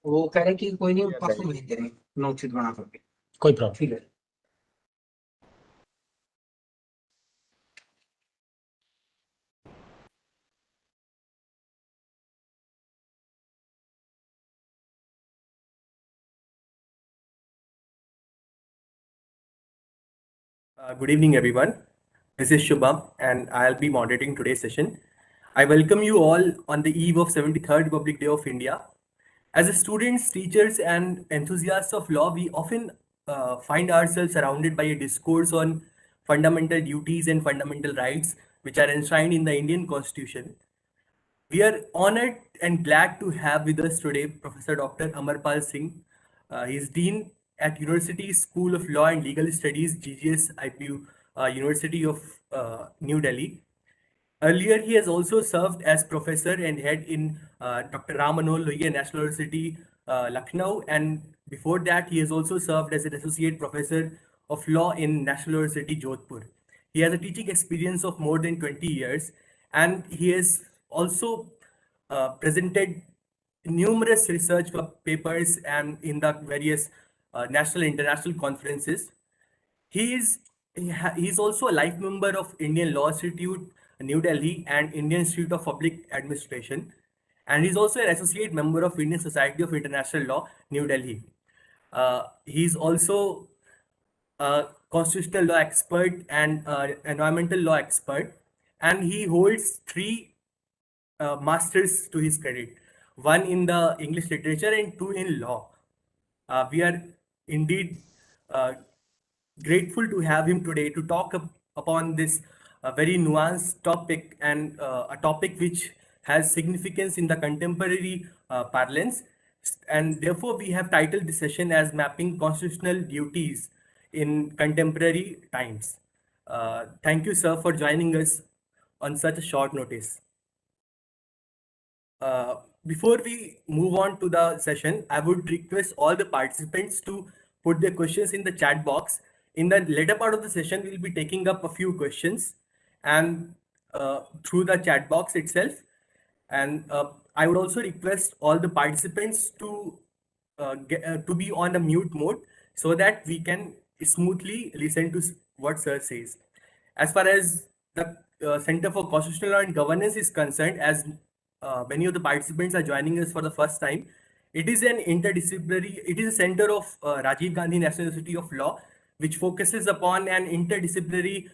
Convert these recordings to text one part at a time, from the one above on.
वो कह रहे कि कोई नहीं, परसों भेज दे रहे हैं नोटशीट बना करके। कोई प्रॉब्लम ठीक है। Good evening, everyone. This is Shubham, and I'll be moderating today's session. I welcome you all on the eve of 73rd Republic Day of India. As students, teachers, and enthusiasts of law, we often find ourselves surrounded by a discourse on fundamental duties and fundamental rights, which are enshrined in the Indian Constitution. We are honored and glad to have with us today Professor Dr. Amar Singh. He is Dean at University School of Law and Legal Studies, GGS IPU, University of New Delhi. Earlier, he has also served as professor and head in Dr. Ram Manohar Lohia National University, Lucknow, and before that, he has also served as an associate professor of law in National University, Jodhpur. He has a teaching experience of more than 20 years, and he has also presented numerous research papers and in the various national and international conferences. He is also a life member of Indian Law Institute, New Delhi, and Indian Institute of Public Administration. And he's also an associate member of Indian Society of International Law, New Delhi. He's also a constitutional law expert and environmental law expert, and he holds three masters to his credit, one in the English literature and two in law. We are indeed grateful to have him today to talk upon this very nuanced topic and a topic which has significance in the contemporary parlance. And therefore, we have titled this session as Mapping Constitutional Duties in Contemporary Times. Thank you, sir, for joining us on such a short notice. Before we move on to the session, I would request all the participants to put their questions in the chat box. In the later part of the session, we'll be taking up a few questions and through the chat box itself. And I would also request all the participants to be on a mute mode so that we can smoothly listen to what sir says. As far as the Center for Constitutional Law and Governance is concerned, as many of the participants are joining us for the first time, it is an interdisciplinary, it is a center of Rajiv Gandhi National University of Law, which focuses upon an interdisciplinary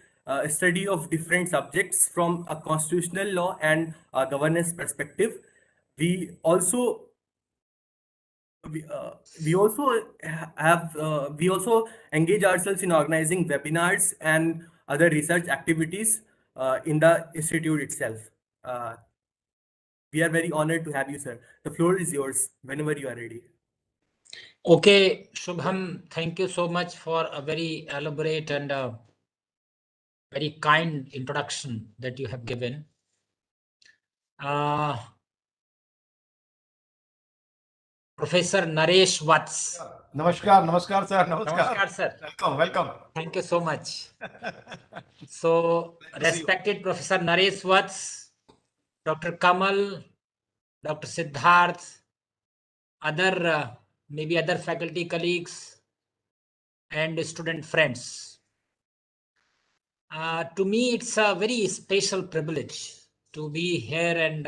study of different subjects from a constitutional law and governance perspective. We also we also we also engage ourselves in organizing webinars and other research activities in the institute itself. We are very honored to have you, sir. The floor is yours whenever you are ready. Okay, Shubham, thank you so much for a very elaborate and very kind introduction that you have given. Professor Naresh Watts. Namaskar, sir. Namaskar, sir. Welcome. Thank you so much. So, respected Professor Naresh Watts, Dr. Kamal, Dr. Siddharth, other maybe other faculty colleagues and student friends. To me, it's a very special privilege to be here and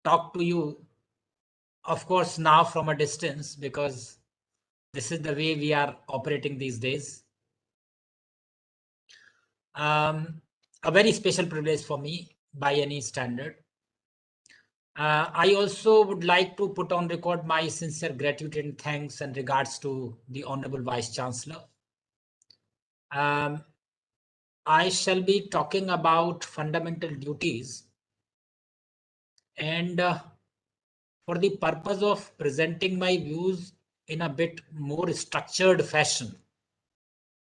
talk to you, of course, now from a distance, because this is the way we are operating these days. A very special privilege for me by any standard. I also would like to put on record my sincere gratitude and thanks and regards to the Honorable Vice Chancellor. I shall be talking about fundamental duties, and for the purpose of presenting my views in a bit more structured fashion,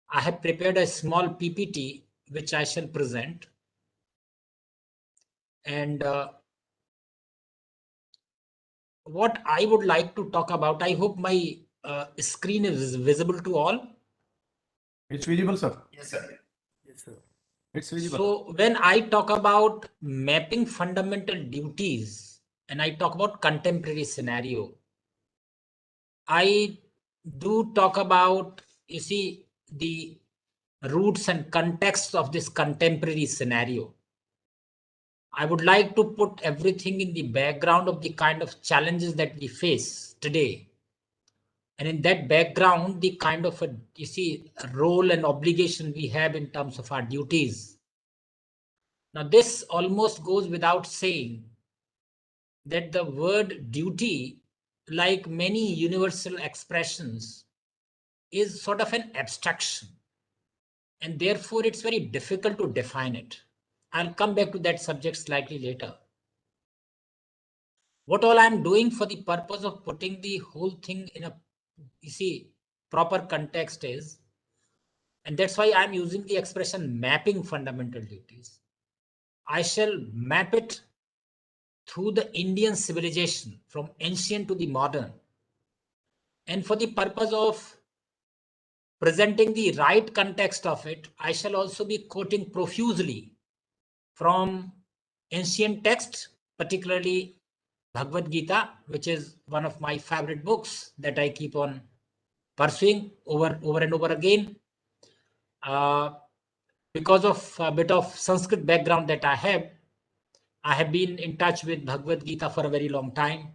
I have prepared a small PPT which I shall present. And what I would like to talk about, I hope my screen is visible to all. It's visible, sir. Yes, sir. Yes, sir. It's visible. So when I talk about mapping fundamental duties and I talk about contemporary scenario, I do talk about, you see, the roots and context of this contemporary scenario. I would like to put everything in the background of the kind of challenges that we face today. And in that background, the kind of a, you see, role and obligation we have in terms of our duties. Now, this almost goes without saying that the word duty, like many universal expressions, is sort of an abstraction. And therefore, it's very difficult to define it. I'll come back to that subject slightly later. What all I'm doing for the purpose of putting the whole thing in a, you see, proper context is, and that's why I'm using the expression mapping fundamental duties. I shall map it through the Indian civilization from ancient to the modern. And for the purpose of presenting the right context of it, I shall also be quoting profusely from ancient texts, particularly Bhagavad Gita, which is one of my favorite books that I keep on pursuing over and over again. Because of a bit of Sanskrit background that I have been in touch with Bhagavad Gita for a very long time.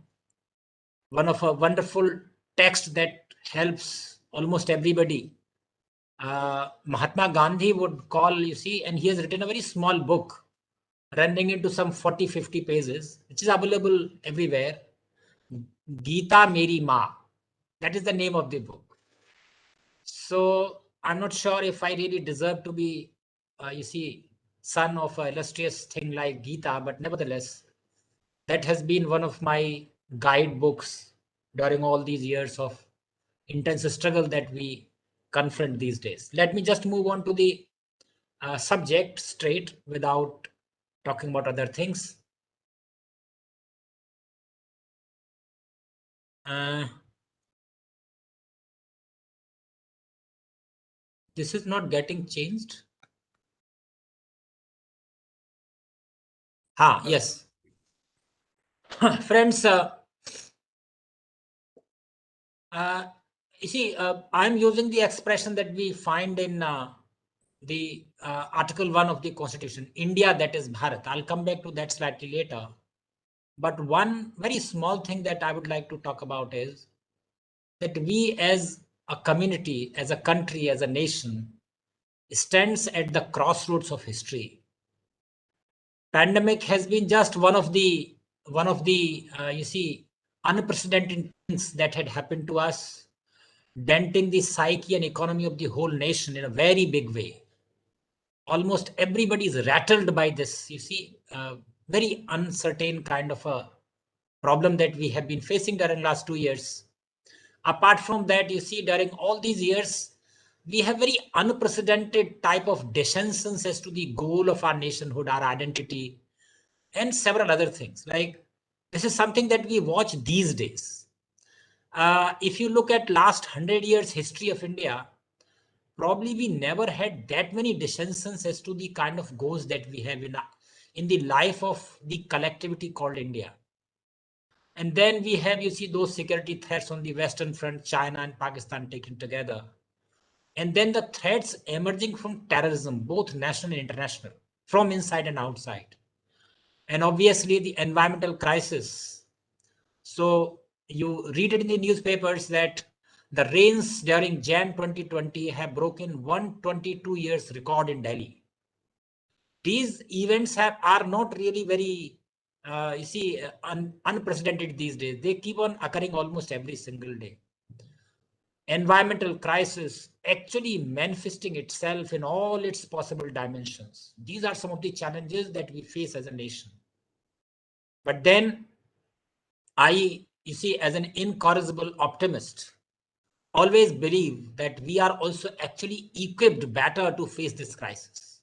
One of a wonderful text that helps almost everybody. Mahatma Gandhi would call, you see, and he has written a very small book running into some 40-50 pages, which is available everywhere. Gita Meri Ma. That is the name of the book. So I'm not sure if I really deserve to be, you see, son of an illustrious thing like Gita, but nevertheless, that has been one of my guidebooks during all these years of intense struggle that we confront these days. Let me just move on to the subject straight without talking about other things. This is not getting changed. Yes. Friends, you see, I'm using the expression that we find in the Article 1 of the Constitution, India, that is Bharat. I'll come back to that slightly later. But one very small thing that I would like to talk about is that we as a community, as a country, as a nation, stands at the crossroads of history. Pandemic has been just one of the you see, unprecedented things that had happened to us, denting the psyche and economy of the whole nation in a very big way. Almost everybody is rattled by this, you see, very uncertain kind of a problem that we have been facing during the last 2 years. Apart from that, you see, during all these years, we have very unprecedented type of dissensions as to the goal of our nationhood, our identity, and several other things. Like, this is something that we watch these days. If you look at last 100 years history of India, probably we never had that many dissensions as to the kind of goals that we have in the life of the collectivity called India. And then we have, you see, those security threats on the Western front, China and Pakistan taken together. And then the threats emerging from terrorism, both national and international, from inside and outside. And obviously the environmental crisis. So you read it in the newspapers that the rains during Jan 2020 have broken 122 years record in Delhi. These events are not really very, you see, unprecedented these days. They keep on occurring almost every single day. Environmental crisis actually manifesting itself in all its possible dimensions. These are some of the challenges that we face as a nation. But then you see, as an incorrigible optimist, always believe that we are also actually equipped better to face this crisis.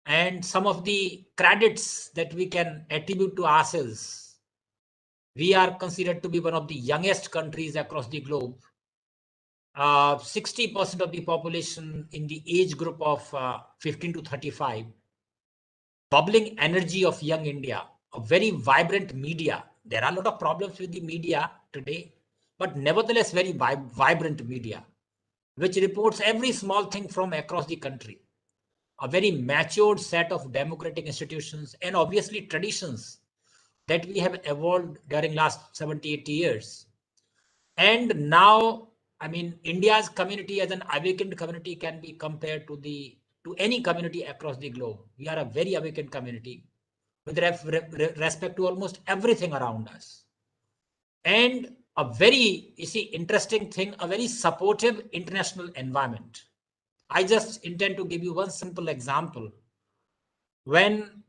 And some of the credits that we can attribute to ourselves, we are considered to be one of the youngest countries across the globe. 60% of the population in the age group of 15 to 35, bubbling energy of young India, a very vibrant media. There are a lot of problems with the media today, but nevertheless very vibrant media, which reports every small thing from across the country. A very matured set of democratic institutions and obviously traditions that we have evolved during last 70, 80 years. And now, I mean, India's community as an awakened community can be compared to any community across the globe. We are a very awakened community with respect to almost everything around us. And a very, interesting thing, a very supportive international environment. I just intend to give you one simple example. When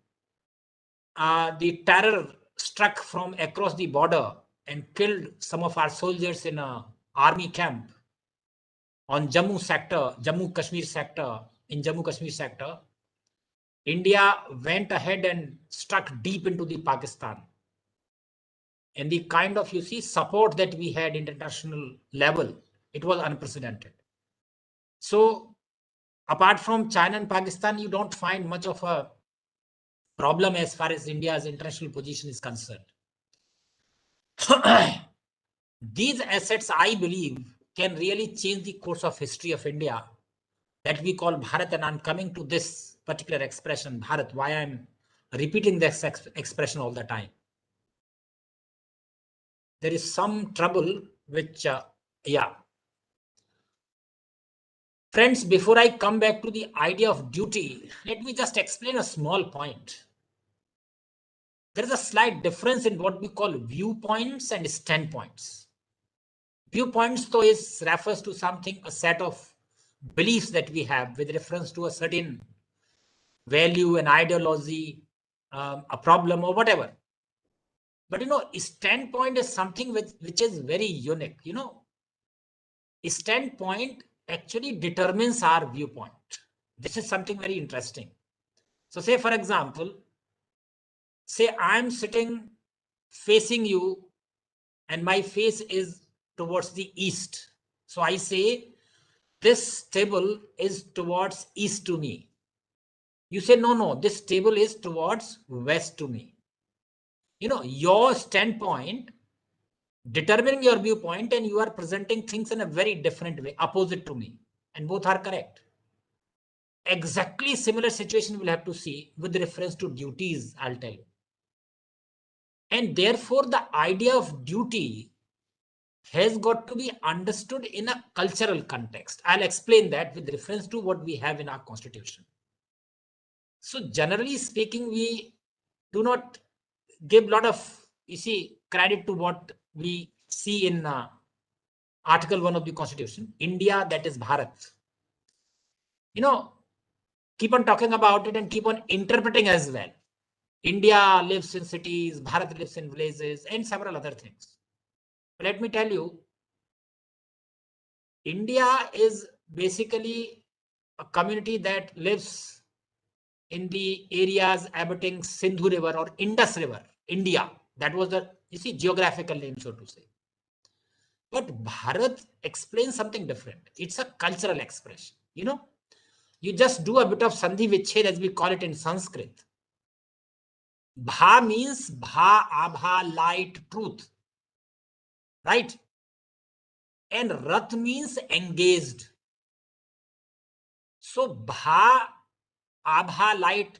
the terror struck from across the border and killed some of our soldiers in an army camp on Jammu Kashmir sector, India went ahead and struck deep into the Pakistan. And the kind of, support that we had international level, it was unprecedented. So apart from China and Pakistan, you don't find much of a problem as far as India's international position is concerned. These assets, I believe, can really change the course of history of India that we call Bharat. And I'm coming to this particular expression, Bharat, why I'm repeating this expression all the time. There is some trouble which, Friends, before I come back to the idea of duty, let me just explain a small point. There is a slight difference in what we call viewpoints and standpoints. Viewpoints, though, refers to something, a set of beliefs that we have with reference to a certain value, an ideology, a problem, or whatever. But standpoint is something which is very unique. A standpoint actually determines our viewpoint. This is something very interesting. So say, for example, say I'm sitting facing you and my face is towards the east. So I say, this table is towards east to me. You say, no, this table is towards west to me. Your standpoint determining your viewpoint, and you are presenting things in a very different way, opposite to me, and both are correct. Exactly similar situation we'll have to see with reference to duties, I'll tell you. And therefore, the idea of duty has got to be understood in a cultural context. I'll explain that with reference to what we have in our constitution. So generally speaking, we do not give a lot of, credit to what we see in Article 1 of the Constitution. India, that is Bharat. Keep on talking about it and keep on interpreting as well. India lives in cities, Bharat lives in villages, and several other things. But let me tell you, India is basically a community that lives in the areas abutting Sindhu River or Indus River, India. That was the, geographical name, so to say. But Bharat explains something different. It's a cultural expression. You just do a bit of Sandhi Vichhed, as we call it in Sanskrit. Bha means Bha, Abha, light, truth. Right? And Rat means engaged. So Bha, Abha, light,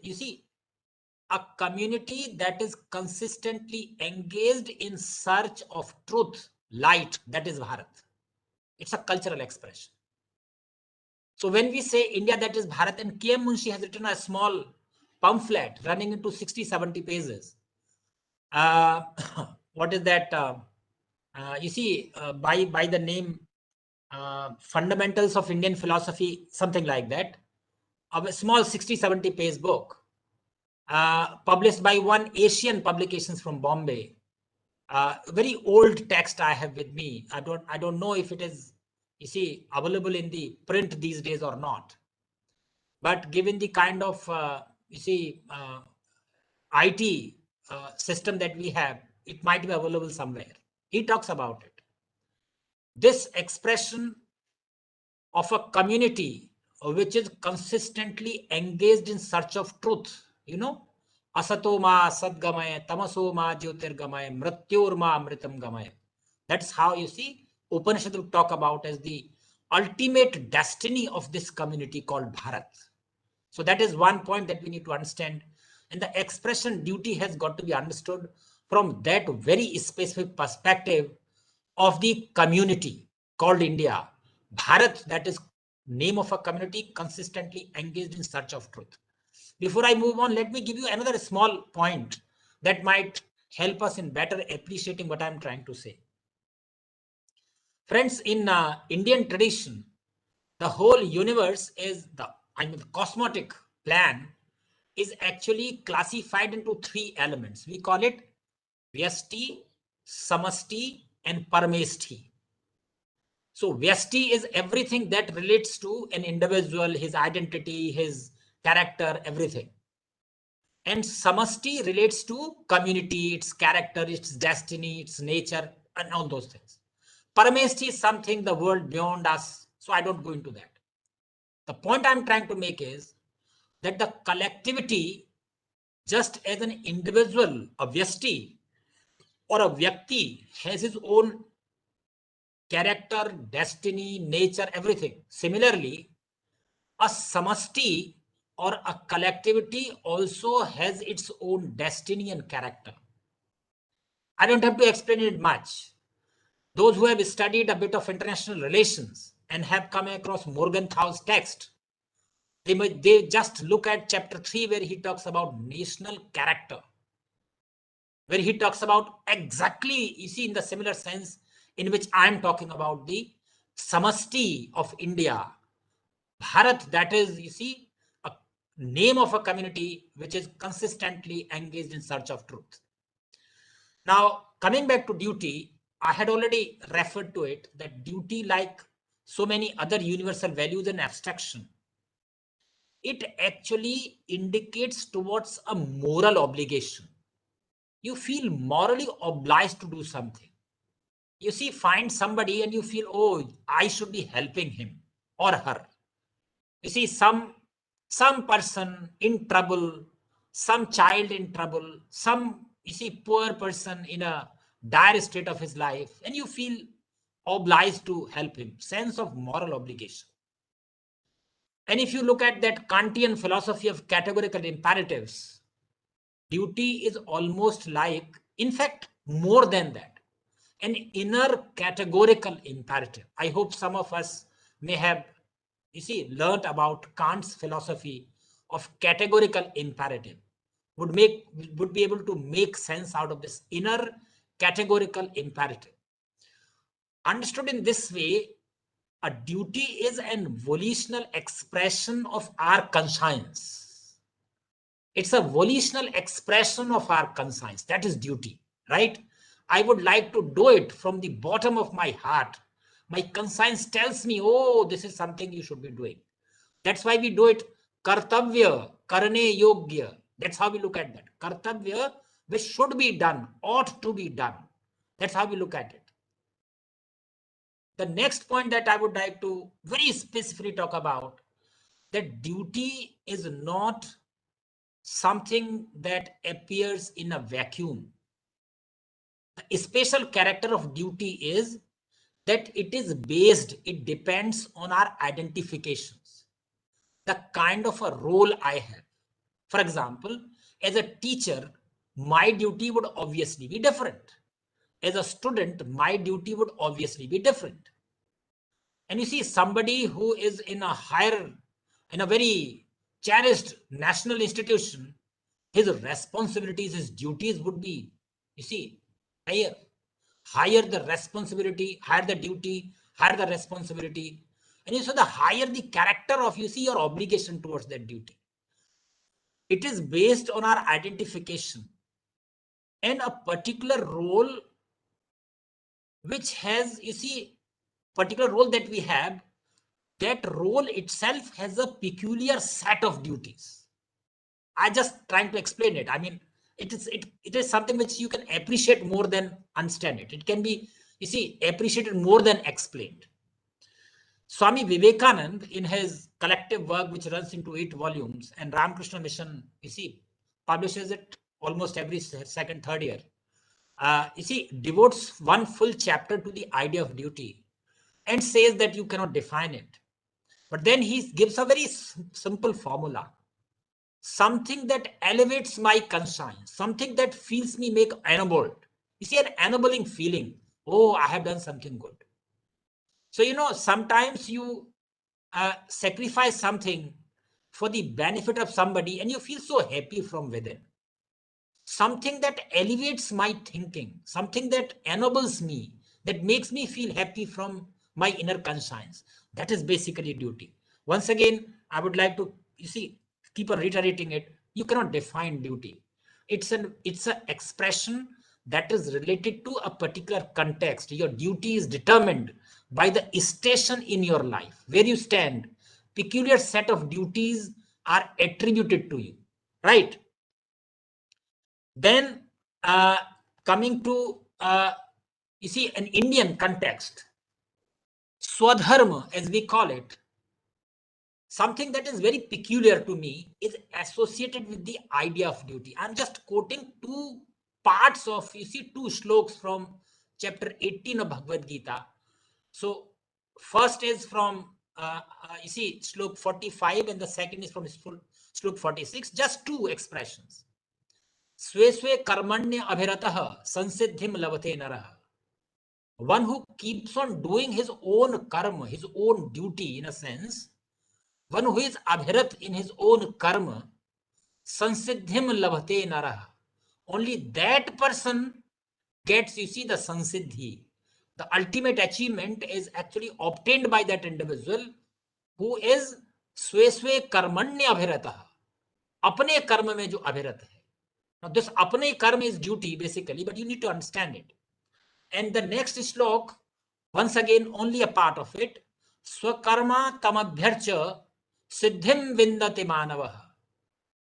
a community that is consistently engaged in search of truth, light, that is Bharat. It's a cultural expression. So when we say India, that is Bharat, and K.M. Munshi has written a small pamphlet running into 60, 70 pages. What is that? By the name Fundamentals of Indian Philosophy, something like that. A small 60, 70 page book. Published by one Asian Publications from Bombay. Very old text I have with me. I don't know if it is, available in the print these days or not. But given the kind of, IT system that we have, it might be available somewhere. He talks about it. This expression of a community which is consistently engaged in search of truth, Asato ma sadgamaya, tamaso ma jyotirgamaya, mrityor ma amritam gamaya. That's how you see Upanishad will talk about as the ultimate destiny of this community called Bharat. So that is one point that we need to understand. And the expression duty has got to be understood from that very specific perspective of the community called India. Bharat, that is name of a community consistently engaged in search of truth. Before I move on, let me give you another small point that might help us in better appreciating what I'm trying to say. Friends, in Indian tradition, the whole universe is the cosmotic plan is actually classified into three elements. We call it Vyasti, Samasti, and Parameshti. So Vyasti is everything that relates to an individual, his identity, his character, everything. And Samasti relates to community, its character, its destiny, its nature, and all those things. Parameshti is something, the world beyond us, so I don't go into that. The point I'm trying to make is that the collectivity, just as an individual, a Vyasti or a Vyakti has his own character, destiny, nature, everything. Similarly, a Samasti or a collectivity also has its own destiny and character. I don't have to explain it much. Those who have studied a bit of international relations and have come across Morgenthau's text, they just look at chapter 3 where he talks about national character, where he talks about exactly, you see, in the similar sense in which I'm talking about the Samasti of India. Bharat, that is, you see, a name of a community which is consistently engaged in search of truth. Now, coming back to duty, I had already referred to it, that duty, like so many other universal values and abstraction, it actually indicates towards a moral obligation. You feel morally obliged to do something. You see, find somebody and you feel, oh, I should be helping him or her. You see, some person in trouble, some child in trouble, some, you see, poor person in a dire state of his life, and you feel obliged to help him. Sense of moral obligation. And if you look at that Kantian philosophy of categorical imperatives, duty is almost like, in fact, more than that, an inner categorical imperative. I hope some of us may have, you see, learned about Kant's philosophy of categorical imperative, would be able to make sense out of this inner categorical imperative. Understood in this way, a duty is an volitional expression of our conscience. It's a volitional expression of our conscience. That is duty, right? I would like to do it from the bottom of my heart. My conscience tells me, oh, this is something you should be doing. That's why we do it. Kartavya, karne yogya. That's how we look at that. Kartavya, which should be done, ought to be done. That's how we look at it. The next point that I would like to very specifically talk about, that duty is not something that appears in a vacuum. The special character of duty is that it is based, it depends on our identifications, the kind of a role I have. For example, as a teacher, my duty would obviously be different. As a student, my duty would obviously be different. And you see, somebody who is in a very cherished national institution, his responsibilities, his duties would be, you see, higher the responsibility, higher the duty, higher the responsibility. And so the higher the character of, you see, your obligation towards that duty. It is based on our identification and a particular role which has, you see, particular role that we have, that role itself has a peculiar set of duties. I just trying to explain it. I mean, it is something which you can appreciate more than understand it. It can be, you see, appreciated more than explained. Swami Vivekananda, in his collective work, which runs into 8 volumes, and Ramakrishna Mission, you see, publishes it almost every second, third year. you see, devotes one full chapter to the idea of duty and says that you cannot define it. But then he gives a very simple formula. Something that elevates my conscience, something that feels me make ennobled. You see, an ennobling feeling. Oh, I have done something good. So, sometimes you sacrifice something for the benefit of somebody and you feel so happy from within. Something that elevates my thinking, something that ennobles me, that makes me feel happy from my inner conscience. That is basically duty. Once again, I would like to, keep on reiterating it. You cannot define duty. It's an expression that is related to a particular context. Your duty is determined by the station in your life, where you stand. Peculiar set of duties are attributed to you, right? Then coming to, an Indian context, Swadharma, as we call it, something that is very peculiar to me is associated with the idea of duty. I'm just quoting two parts of, two shloks from chapter 18 of Bhagavad Gita. So first is from, shlok 45 and the second is from shlok 46, just two expressions. Swe swe karmanya abhiratah sansiddhim lavate narah. One who keeps on doing his own karma, his own duty in a sense, one who is abhirat in his own karma, sansiddhim lavate narah. Only that person gets, the sansiddhi. The ultimate achievement is actually obtained by that individual who is swe swe karmanya abhiratah. Apne karma mein jo abhirat hai. Now, this apne karma is duty basically, but you need to understand it. And the next shlok, once again, only a part of it. Swakarma tamabhyarcha siddhim vindati manavah.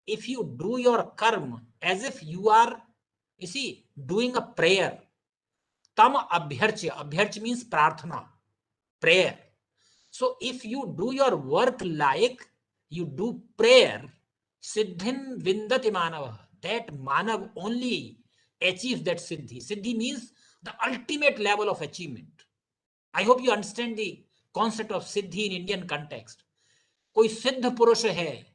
If you do your karma as if you are, doing a prayer, tam abhyarcha. Abhyarcha means prarthana, prayer. So if you do your work like you do prayer, siddhim vindati manavah. That manav only achieves that siddhi. Siddhi means the ultimate level of achievement. I hope you understand the concept of siddhi in Indian context. कोई सिद्ध पुरुष है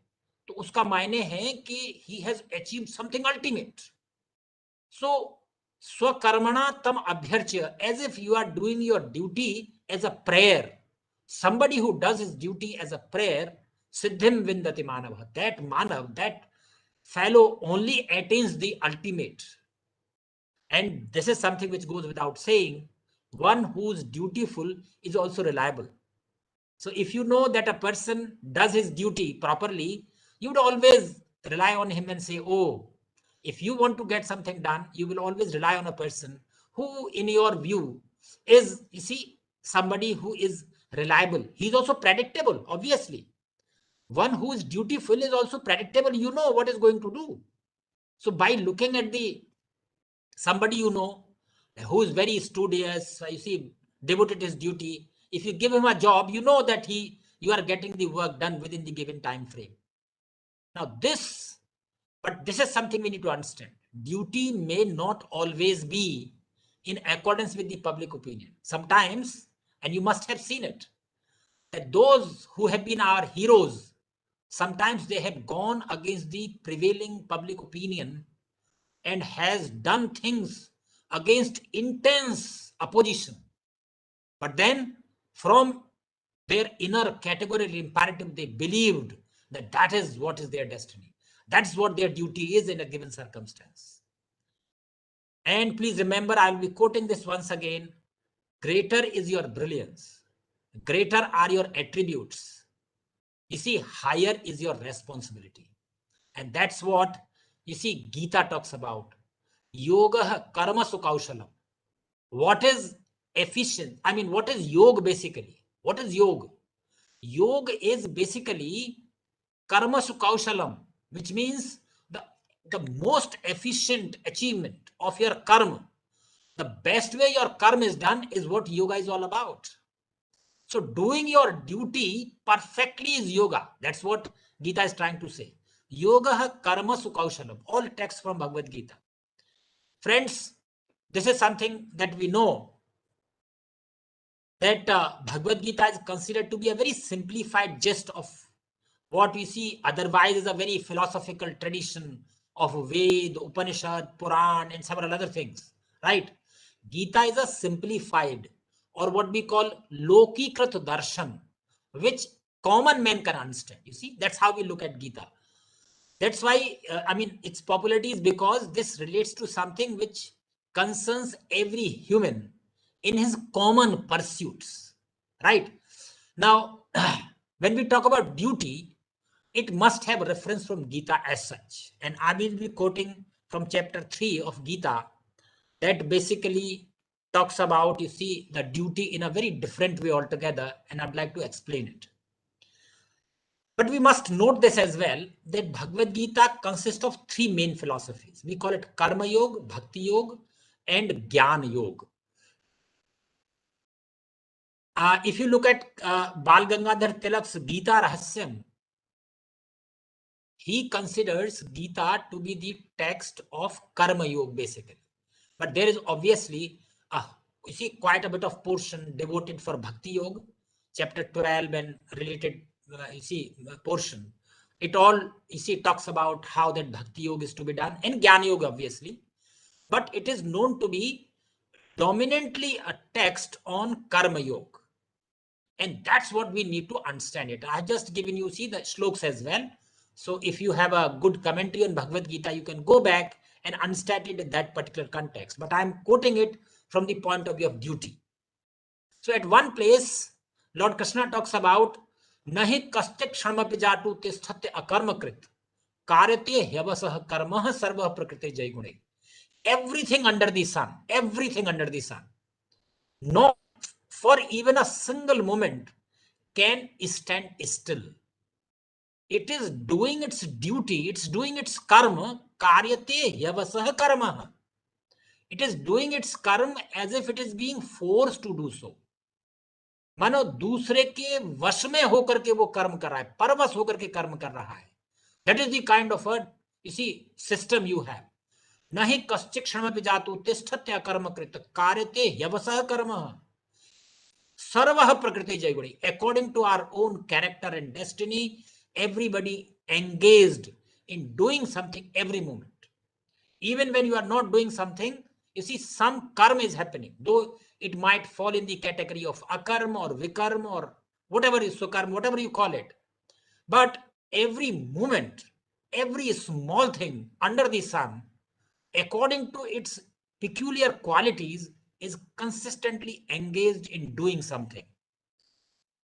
तो उसका मायने है कि he has achieved something ultimate. So swakarmana tam abhyarcha, as if you are doing your duty as a prayer. Somebody who does his duty as a prayer, siddhim vindati manava. That manav, that fellow only attains the ultimate. And this is something which goes without saying. One who's dutiful is also reliable. So if you know that a person does his duty properly, you would always rely on him and say, oh, if you want to get something done, you will always rely on a person who, in your view, is, somebody who is reliable. He's also predictable, obviously. One who is dutiful is also predictable. You know what is going to do. So by looking at somebody who is very studious, devoted to his duty, if you give him a job, you know that you are getting the work done within the given time frame. Now this is something we need to understand. Duty may not always be in accordance with the public opinion. Sometimes, and you must have seen it, that those who have been our heroes, sometimes they have gone against the prevailing public opinion and has done things against intense opposition. But then from their inner categorical imperative, they believed that is what is their destiny. That's what their duty is in a given circumstance. And please remember, I will be quoting this once again. Greater is your brilliance. Greater are your attributes. Higher is your responsibility. And that's what, Gita talks about. Yoga karma sukaushalam. What is efficient? What is yoga basically? What is yoga? Yoga is basically karma sukaushalam, which means the most efficient achievement of your karma. The best way your karma is done is what yoga is all about. So doing your duty perfectly is yoga. That's what Gita is trying to say. Yoga karma sukaushalam. All texts from Bhagavad Gita. Friends, this is something that we know, that Bhagavad Gita is considered to be a very simplified gist of what we see otherwise is a very philosophical tradition of Ved, Upanishad, Puran, and several other things, right? Gita is a simplified, or what we call Lokikrat Darshan, which common man can understand. You see, that's how we look at Gita. That's why, its popularity is because this relates to something which concerns every human in his common pursuits, right? Now, when we talk about duty, it must have reference from Gita as such. And I will be quoting from chapter 3 of Gita that basically talks about, you see, the duty in a very different way altogether. And I'd like to explain it. But we must note this as well, that Bhagavad Gita consists of three main philosophies. We call it Karma Yoga, Bhakti Yoga, and Jnana Yoga. If you look at Bal Gangadhar Tilak's Gita Rahasyam, he considers Gita to be the text of Karma Yoga, basically. But there is obviously, you see, quite a bit of portion devoted for Bhakti Yoga, chapter 12 and related, portion. It all, you see, talks about how that Bhakti Yoga is to be done, and Jnana Yoga, obviously. But it is known to be dominantly a text on Karma Yoga. And that's what we need to understand it. I have just given you, see, the shlokas as well. So if you have a good commentary on Bhagavad Gita, you can go back and understand it in that particular context. But I'm quoting it from the point of view of duty. So at one place, Lord Krishna talks about Nahi kastik sharmapi jatu tisthate akarmakrit karyate hyavasah karmah sarvah prakriti jaygune. Everything under the sun, not for even a single moment can stand still. It is doing its duty, it's doing its karma, karyate hyavasah karma. It is doing its karma as if it is being forced to do so. मानो दूसरे के वश में होकर के वो कर्म कर रहा है, परवश होकर के कर्म कर रहा है. That is the kind of a, you see, system you have. नहि कश्चित् क्षणमपि जातु तिष्ठत्य कर्मकृत् कार्यते ह्यवसः कर्मः sarvah prakriti jayguni. According to our own character and destiny, everybody engaged in doing something every moment. Even when you are not doing something, you see, some karma is happening, though it might fall in the category of akarma or vikarma or whatever is sukarma, whatever you call it. But every moment, every small thing under the sun, according to its peculiar qualities, is consistently engaged in doing something.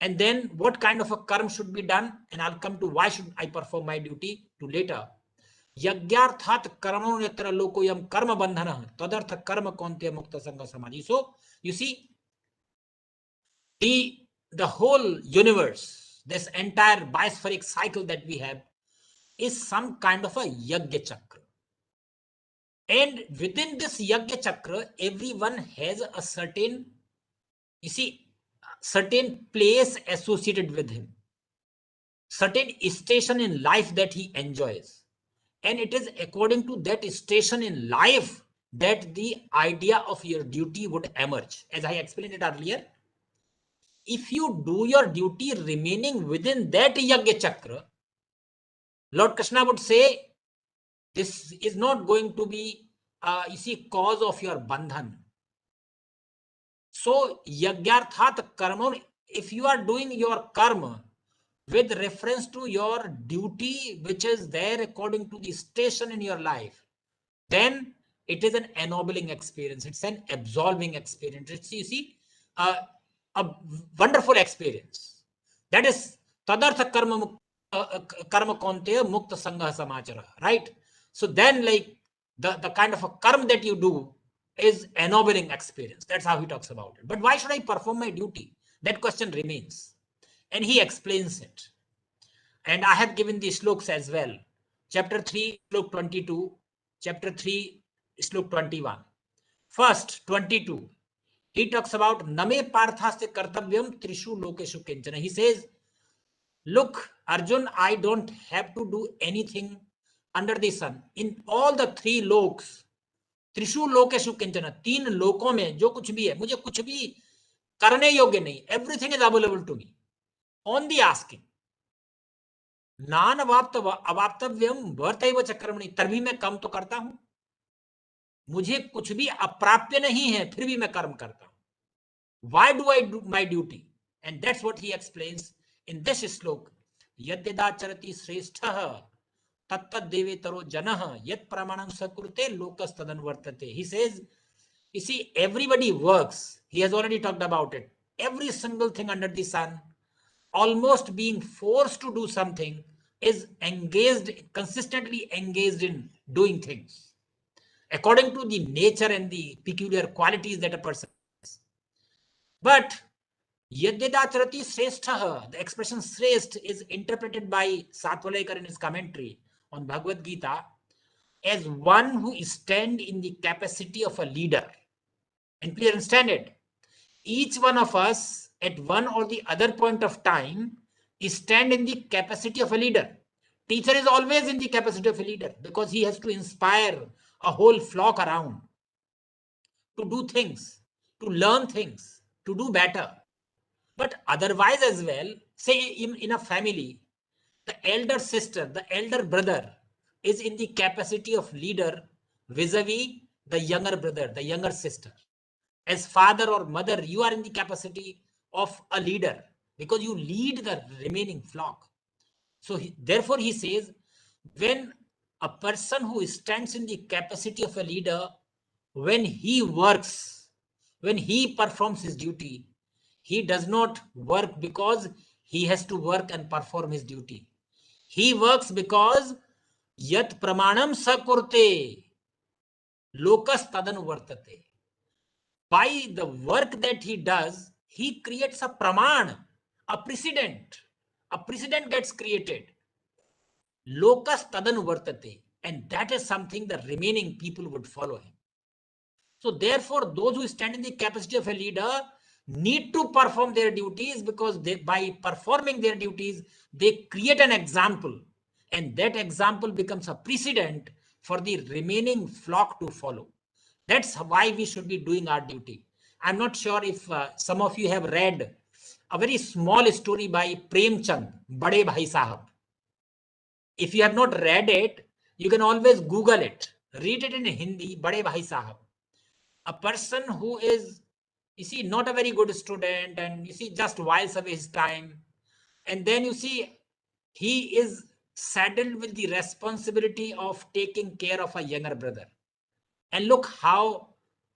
And then what kind of a karma should be done? And I'll come to why should I perform my duty to later. Yagyarthat karma netra lokoyam karma bandhana tadartha karma konte mukta sangha samadhi. So you see, the whole universe, this entire biospheric cycle that we have, is some kind of a yagya chakra. And within this yagya chakra, everyone has a certain, you see, certain place associated with him, certain station in life that he enjoys. And it is according to that station in life that the idea of your duty would emerge. As I explained it earlier, if you do your duty remaining within that yagya chakra, Lord Krishna would say, this is not going to be, you see, cause of your bandhan. So, yagyarthat karma, if you are doing your karma with reference to your duty, which is there according to the station in your life, then it is an ennobling experience. It's an absolving experience. It's, you see, a wonderful experience. That is tadartha karma konteya mukta sangha samachara, right? So then, like, the kind of a karma that you do is ennobling experience. That's how he talks about it. But why should I perform my duty? That question remains. And he explains it. And I have given the slokas as well. Chapter 3, slok 22. Chapter 3, slok 21. First, 22. He talks about Name Parthaste Kartavyam Trishu Lokeshu Kinchana. He says, look, Arjun, I don't have to do anything under the sun. In all the three loks, त्रिषु लोकेषु किंचन, 3 लोकों में जो कुछ भी है, मुझे कुछ भी करने योग्य नहीं, everything is available to me on the asking. नान अवाप्तव्यम वर्तैव च कर्मणि, तभी मैं कर्म तो करता हूं। मुझे कुछ भी अप्राप्य नहीं है, फिर भी मैं कर्म करता हूं। Why do I do my duty? And that's what he explains in this श्लोक। यद्यदाचरति श्रेष्ठः तत्तद् देवेतरो जनः यत् प्रमाणं सकुरुते लोकस्तदनुवर्तते। He says, you see, everybody works. He has already talked about it. Every single thing under the sun, almost being forced to do something, is engaged, consistently engaged in doing things according to the nature and the peculiar qualities that a person has. But Yadyadacharati Sreshtha, the expression Sresht is interpreted by Satwalekar in his commentary on Bhagavad Gita as one who stands in the capacity of a leader. And please understand it. Each one of us at one or the other point of time stand in the capacity of a leader. Teacher is always in the capacity of a leader because he has to inspire a whole flock around to do things, to learn things, to do better. But otherwise as well, say in a family, the elder sister, the elder brother is in the capacity of leader vis-a-vis the younger brother, the younger sister. As father or mother, you are in the capacity of a leader because you lead the remaining flock. So therefore he says, when a person who stands in the capacity of a leader, when he works, when he performs his duty, he does not work because he has to work and perform his duty. He works because yat pramanam sakurte lokas tadanuvartate. By the work that he does, he creates a praman, a precedent. A precedent gets created. Lokas tadanuvartate. And that is something the remaining people would follow him. So therefore, those who stand in the capacity of a leader need to perform their duties because by performing their duties, they create an example. And that example becomes a precedent for the remaining flock to follow. That's why we should be doing our duty. I'm not sure if some of you have read a very small story by Prem Chand, Bade Bhai Sahab. If you have not read it, you can always Google it. Read it in Hindi, Bade Bhai Sahab. A person who is, you see, not a very good student and you see, just whiles away his time. And then you see, he is saddled with the responsibility of taking care of a younger brother. And look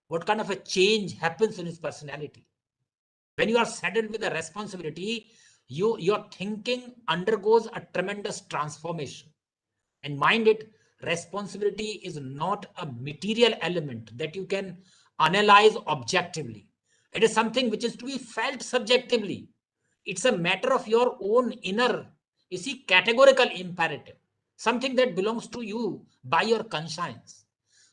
what kind of a change happens in his personality. When you are saddled with a responsibility, your thinking undergoes a tremendous transformation. And mind it, responsibility is not a material element that you can analyze objectively. It is something which is to be felt subjectively. It's a matter of your own inner, you see, categorical imperative, something that belongs to you by your conscience.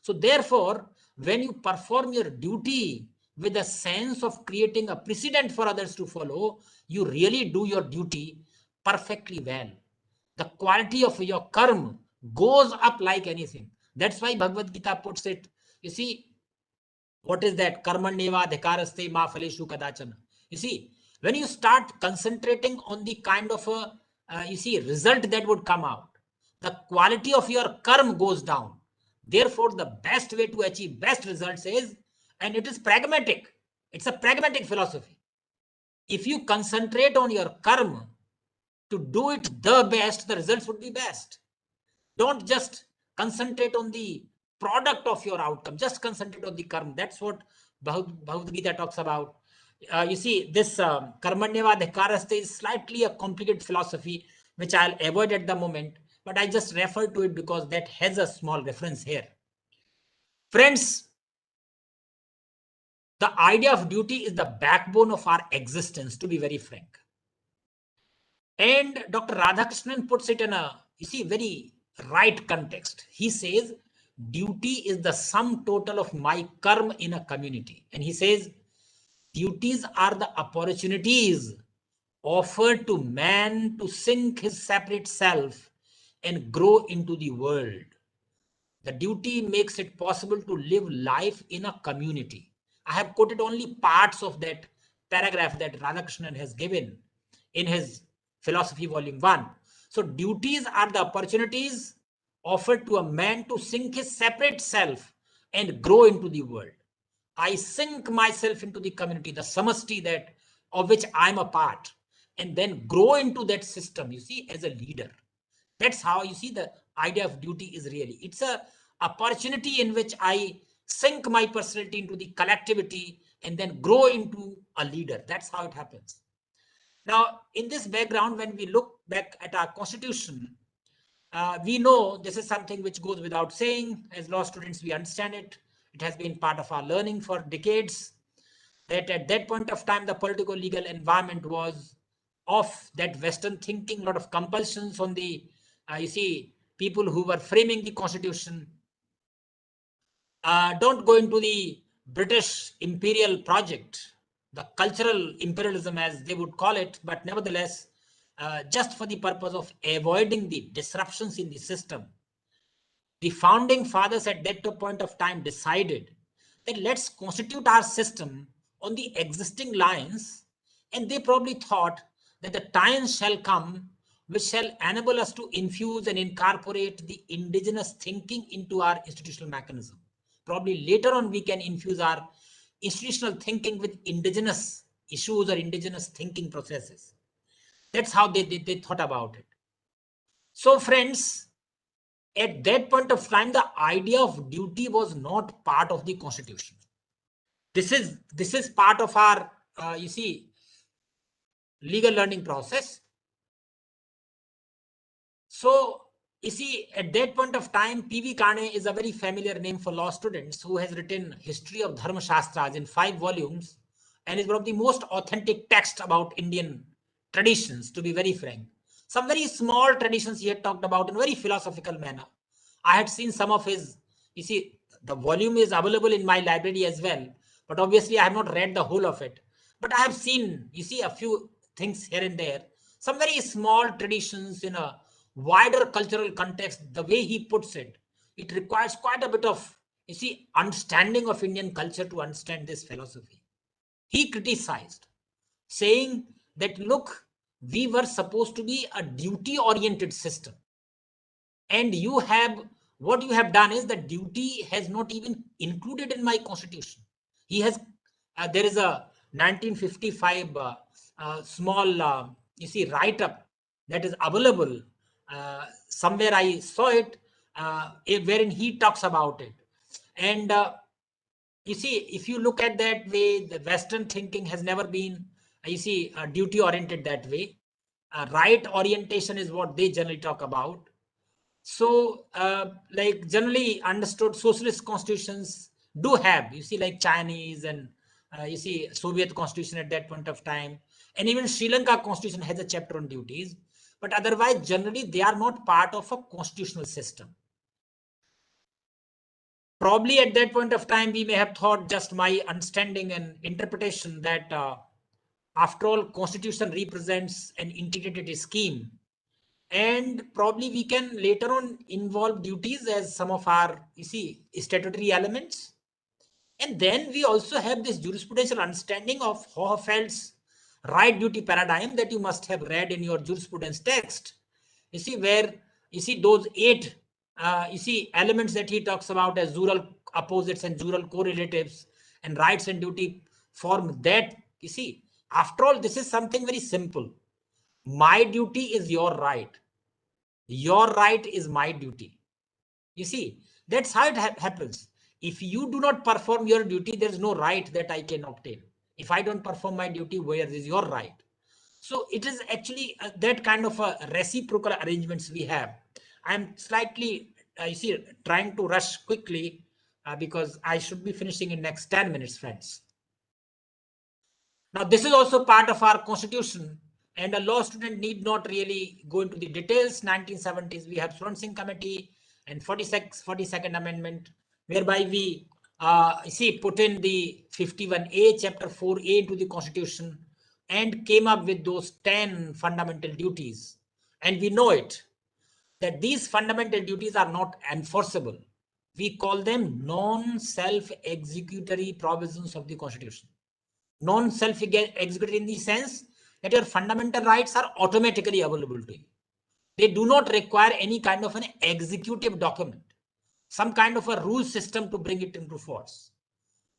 So therefore, when you perform your duty with a sense of creating a precedent for others to follow, you really do your duty perfectly well. The quality of your karma goes up like anything. That's why Bhagavad Gita puts it, you see, what is that? Karmanyeva adhikaraste ma phaleshu kadachana. You see, when you start concentrating on the kind of a, result that would come out, the quality of your karma goes down. Therefore, the best way to achieve best results is, and it is pragmatic. It's a pragmatic philosophy. If you concentrate on your karma to do it the best, the results would be best. Don't just concentrate on the product of your outcome. Just concentrate on the karma. That's what Bhagavad Gita talks about. You see, this karmanyeva adhikaraste is slightly a complicated philosophy, which I'll avoid at the moment, but I just refer to it because that has a small reference here. Friends, the idea of duty is the backbone of our existence, to be very frank. And Dr. Radhakrishnan puts it in a, very right context. He says, duty is the sum total of my karma in a community. And he says, duties are the opportunities offered to man to sink his separate self and grow into the world. The duty makes it possible to live life in a community. I have quoted only parts of that paragraph that Radhakrishnan has given in his Philosophy Volume 1. So duties are the opportunities offered to a man to sink his separate self and grow into the world. I sink myself into the community, the samasti that of which I'm a part, and then grow into that system, you see, as a leader. That's how you see the idea of duty is really. It's a opportunity in which I sink my personality into the collectivity and then grow into a leader. That's how it happens. Now, in this background, when we look back at our constitution, we know this is something which goes without saying. As law students, we understand it. It has been part of our learning for decades, that at that point of time, the political legal environment was of that Western thinking, a lot of compulsions on the, you see, people who were framing the constitution. Don't go into the British imperial project, the cultural imperialism as they would call it, but nevertheless, just for the purpose of avoiding the disruptions in the system, the founding fathers at that point of time decided that let's constitute our system on the existing lines, and they probably thought that the time shall come which shall enable us to infuse and incorporate the indigenous thinking into our institutional mechanism. Probably later on we can infuse our institutional thinking with indigenous issues or indigenous thinking processes. That's how they thought about it. So friends, at that point of time, the idea of duty was not part of the constitution. This is part of our, you see, legal learning process. So, you see, at that point of time, P.V. Kane is a very familiar name for law students who has written History of Dharma Shastras in 5 volumes and is one of the most authentic texts about Indian traditions, to be very frank. Some very small traditions he had talked about in a very philosophical manner. I had seen some of his, you see, the volume is available in my library as well, but obviously I have not read the whole of it. But I have seen, you see, a few things here and there, some very small traditions in a wider cultural context. The way he puts it, it requires quite a bit of, you see, understanding of Indian culture to understand this philosophy. He criticized, saying that, look, we were supposed to be a duty-oriented system. And you have, what you have done is that duty has not even included in my constitution. He has, there is a 1955 small, you see, write-up that is available. Somewhere I saw it, wherein he talks about it. And you see, if you look at that way, the Western thinking has never been, you see, duty-oriented that way. Right orientation is what they generally talk about. So, like generally understood, socialist constitutions do have, you see, like Chinese and you see, Soviet constitution at that point of time, and even Sri Lanka constitution has a chapter on duties. But otherwise, generally, they are not part of a constitutional system. Probably at that point of time, we may have thought, just my understanding and interpretation, that after all, constitution represents an integrated scheme. And probably we can later on involve duties as some of our, you see, statutory elements. And then we also have this jurisprudential understanding of Hohfeld's right duty paradigm that you must have read in your jurisprudence text. You see, where you see those 8 you see, elements that he talks about as jural opposites and jural correlatives, and rights and duty form that. You see, after all, this is something very simple. My duty is your right. Your right is my duty. You see, that's how it happens. If you do not perform your duty, there is no right that I can obtain. If I don't perform my duty, where is your right? So it is actually that kind of a reciprocal arrangements we have. I'm slightly, you see, trying to rush quickly because I should be finishing in next 10 minutes, friends. Now, this is also part of our constitution, and a law student need not really go into the details. 1970s, we have Singh Committee and 42nd Amendment, whereby we see put in the 51A, Chapter 4A into the Constitution, and came up with those 10 fundamental duties. And we know it, that these fundamental duties are not enforceable. We call them non-self-executory provisions of the Constitution. Non-self-executory in the sense that your fundamental rights are automatically available to you. They do not require any kind of an executive document, some kind of a rule system to bring it into force.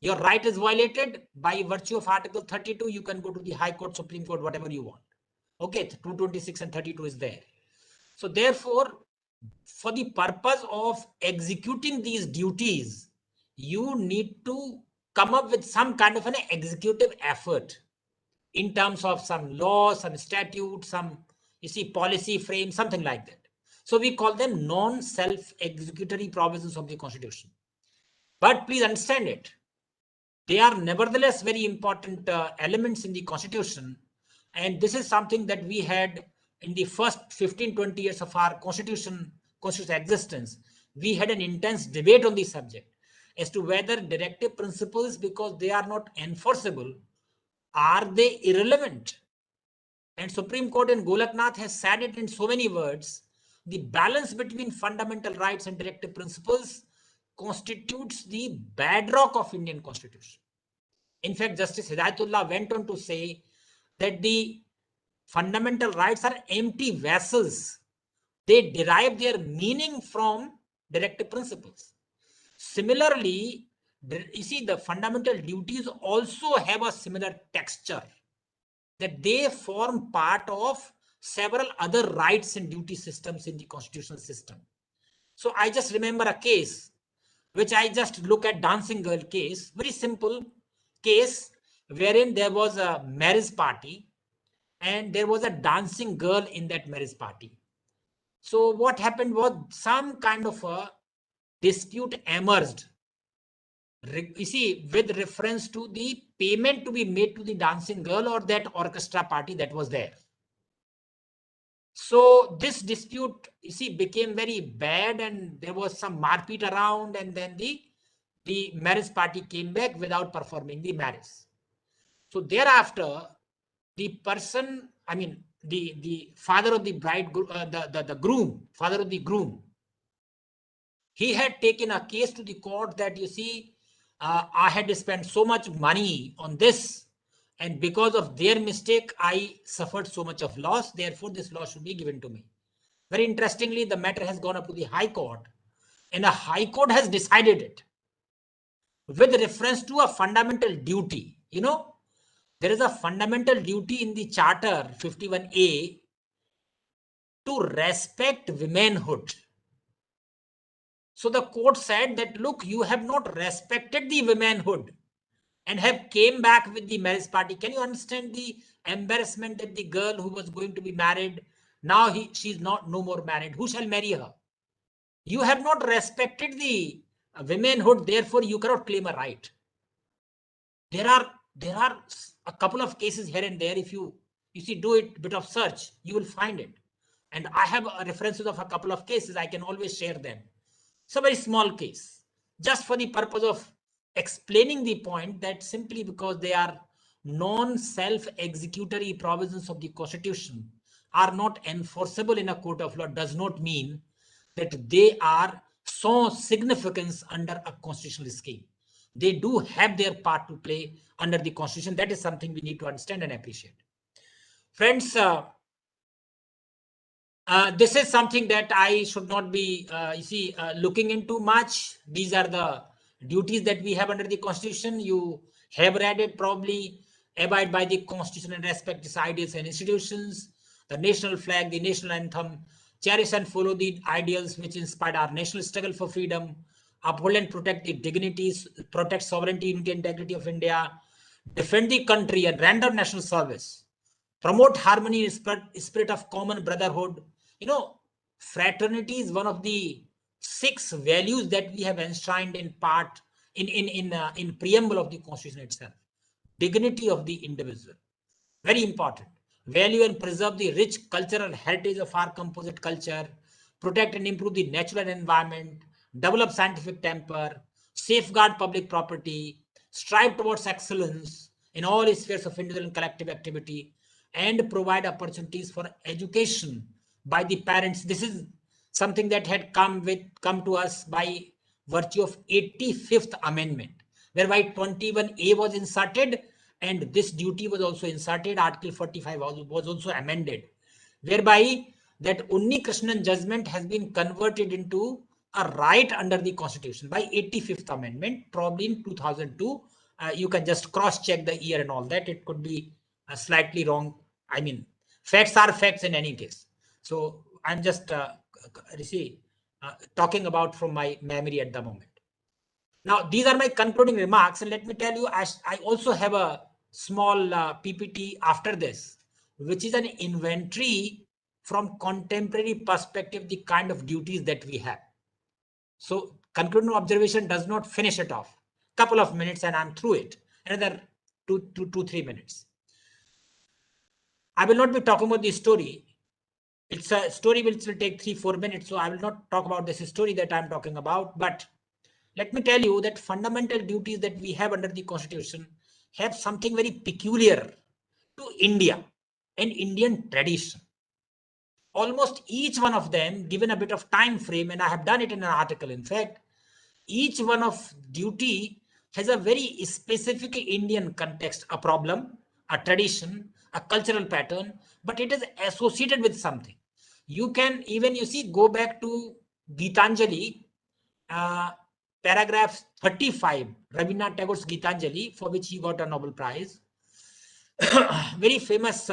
Your right is violated by virtue of Article 32. You can go to the High Court, Supreme Court, whatever you want. Okay, 226 and 32 is there. So therefore, for the purpose of executing these duties, you need to come up with some kind of an executive effort in terms of some law, some statute, some, policy frame, something like that. So we call them non-self-executory provisions of the Constitution. But please understand it. They are nevertheless very important elements in the Constitution. And this is something that we had in the first 15-20 years of our constitutional existence. We had an intense debate on the subject as to whether directive principles, because they are not enforceable, are they irrelevant? And Supreme Court in Golaknath has said it in so many words. The balance between fundamental rights and directive principles constitutes the bedrock of Indian Constitution. In fact, Justice Hidayatullah went on to say that the fundamental rights are empty vessels. They derive their meaning from directive principles. Similarly, the fundamental duties also have a similar texture, that they form part of several other rights and duty systems in the constitutional system. So I just remember a case, which I just look at dancing girl case, very simple case, wherein there was a marriage party and there was a dancing girl in that marriage party. So what happened was some kind of a dispute emerged, with reference to the payment to be made to the dancing girl or that orchestra party that was there. So this dispute, became very bad, and there was some marpeat around, and then the marriage party came back without performing the marriage. So thereafter, the person, the father of the bride, the groom, father of the groom, he had taken a case to the court that, I had spent so much money on this, and because of their mistake, I suffered so much of loss. Therefore, this loss should be given to me. Very interestingly, the matter has gone up to the High Court, and the High Court has decided it with reference to a fundamental duty. There is a fundamental duty in the Charter 51A to respect womanhood. So the court said that, look, you have not respected the womanhood and have came back with the marriage party. Can you understand the embarrassment that the girl who was going to be married, now she's no more married. Who shall marry her? You have not respected the womanhood, therefore you cannot claim a right. There are a couple of cases here and there. If you do a bit of search, you will find it. And I have references of a couple of cases. I can always share them. It's a very small case, just for the purpose of explaining the point that simply because they are non-self-executory provisions of the Constitution are not enforceable in a court of law does not mean that they are so significant under a constitutional scheme. They do have their part to play under the Constitution. That is something we need to understand and appreciate. Friends, this is something that I should not be, looking into much. These are the duties that we have under the Constitution. You have read it probably. Abide by the Constitution and respect its ideals and institutions. The national flag, the national anthem. Cherish and follow the ideals which inspired our national struggle for freedom. Uphold and protect the dignities, protect sovereignty, unity, and integrity of India. Defend the country and render national service. Promote harmony and spirit of common brotherhood. Fraternity is one of the 6 values that we have enshrined in part in preamble of the Constitution itself. Dignity of the individual, very important. Value and preserve the rich cultural heritage of our composite culture. Protect and improve the natural environment. Develop scientific temper. Safeguard public property. Strive towards excellence in all spheres of individual and collective activity, and provide opportunities for education by the parents. This is something that had come to us by virtue of 85th Amendment, whereby 21A was inserted and this duty was also inserted. Article 45 was also amended, whereby that Unni Krishnan judgment has been converted into a right under the Constitution by 85th Amendment, probably in 2002. You can just cross-check the year and all that. It could be slightly wrong. I mean, facts are facts in any case. So I'm just talking about from my memory at the moment. Now, these are my concluding remarks. And let me tell you, I also have a small PPT after this, which is an inventory from contemporary perspective, the kind of duties that we have. So concluding observation does not finish it off. Couple of minutes and I'm through it. Another 3 minutes. I will not be talking about this story. It's a story which will take 3-4 minutes. So I will not talk about this story that I'm talking about. But let me tell you that fundamental duties that we have under the Constitution have something very peculiar to India and Indian tradition. Almost each one of them, given a bit of time frame, and I have done it in an article, in fact, each one of duty has a very specific Indian context, a problem, a tradition, a cultural pattern, but it is associated with something. You can even, go back to Gitanjali, paragraph 35, Rabindranath Tagore's Gitanjali, for which he got a Nobel Prize. Very famous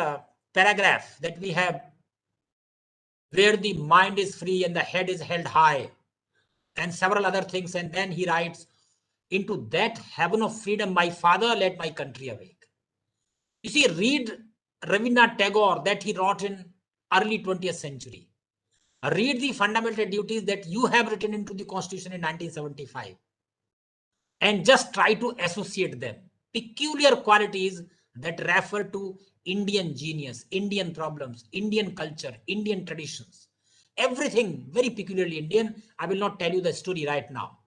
paragraph that we have, where the mind is free and the head is held high, and several other things. And then he writes, into that heaven of freedom, my father led my country awake. You see, read Rabindranath Tagore that he wrote in early 20th century. Read the fundamental duties that you have written into the Constitution in 1975. And just try to associate them. Peculiar qualities that refer to Indian genius, Indian problems, Indian culture, Indian traditions. Everything very peculiarly Indian. I will not tell you the story right now.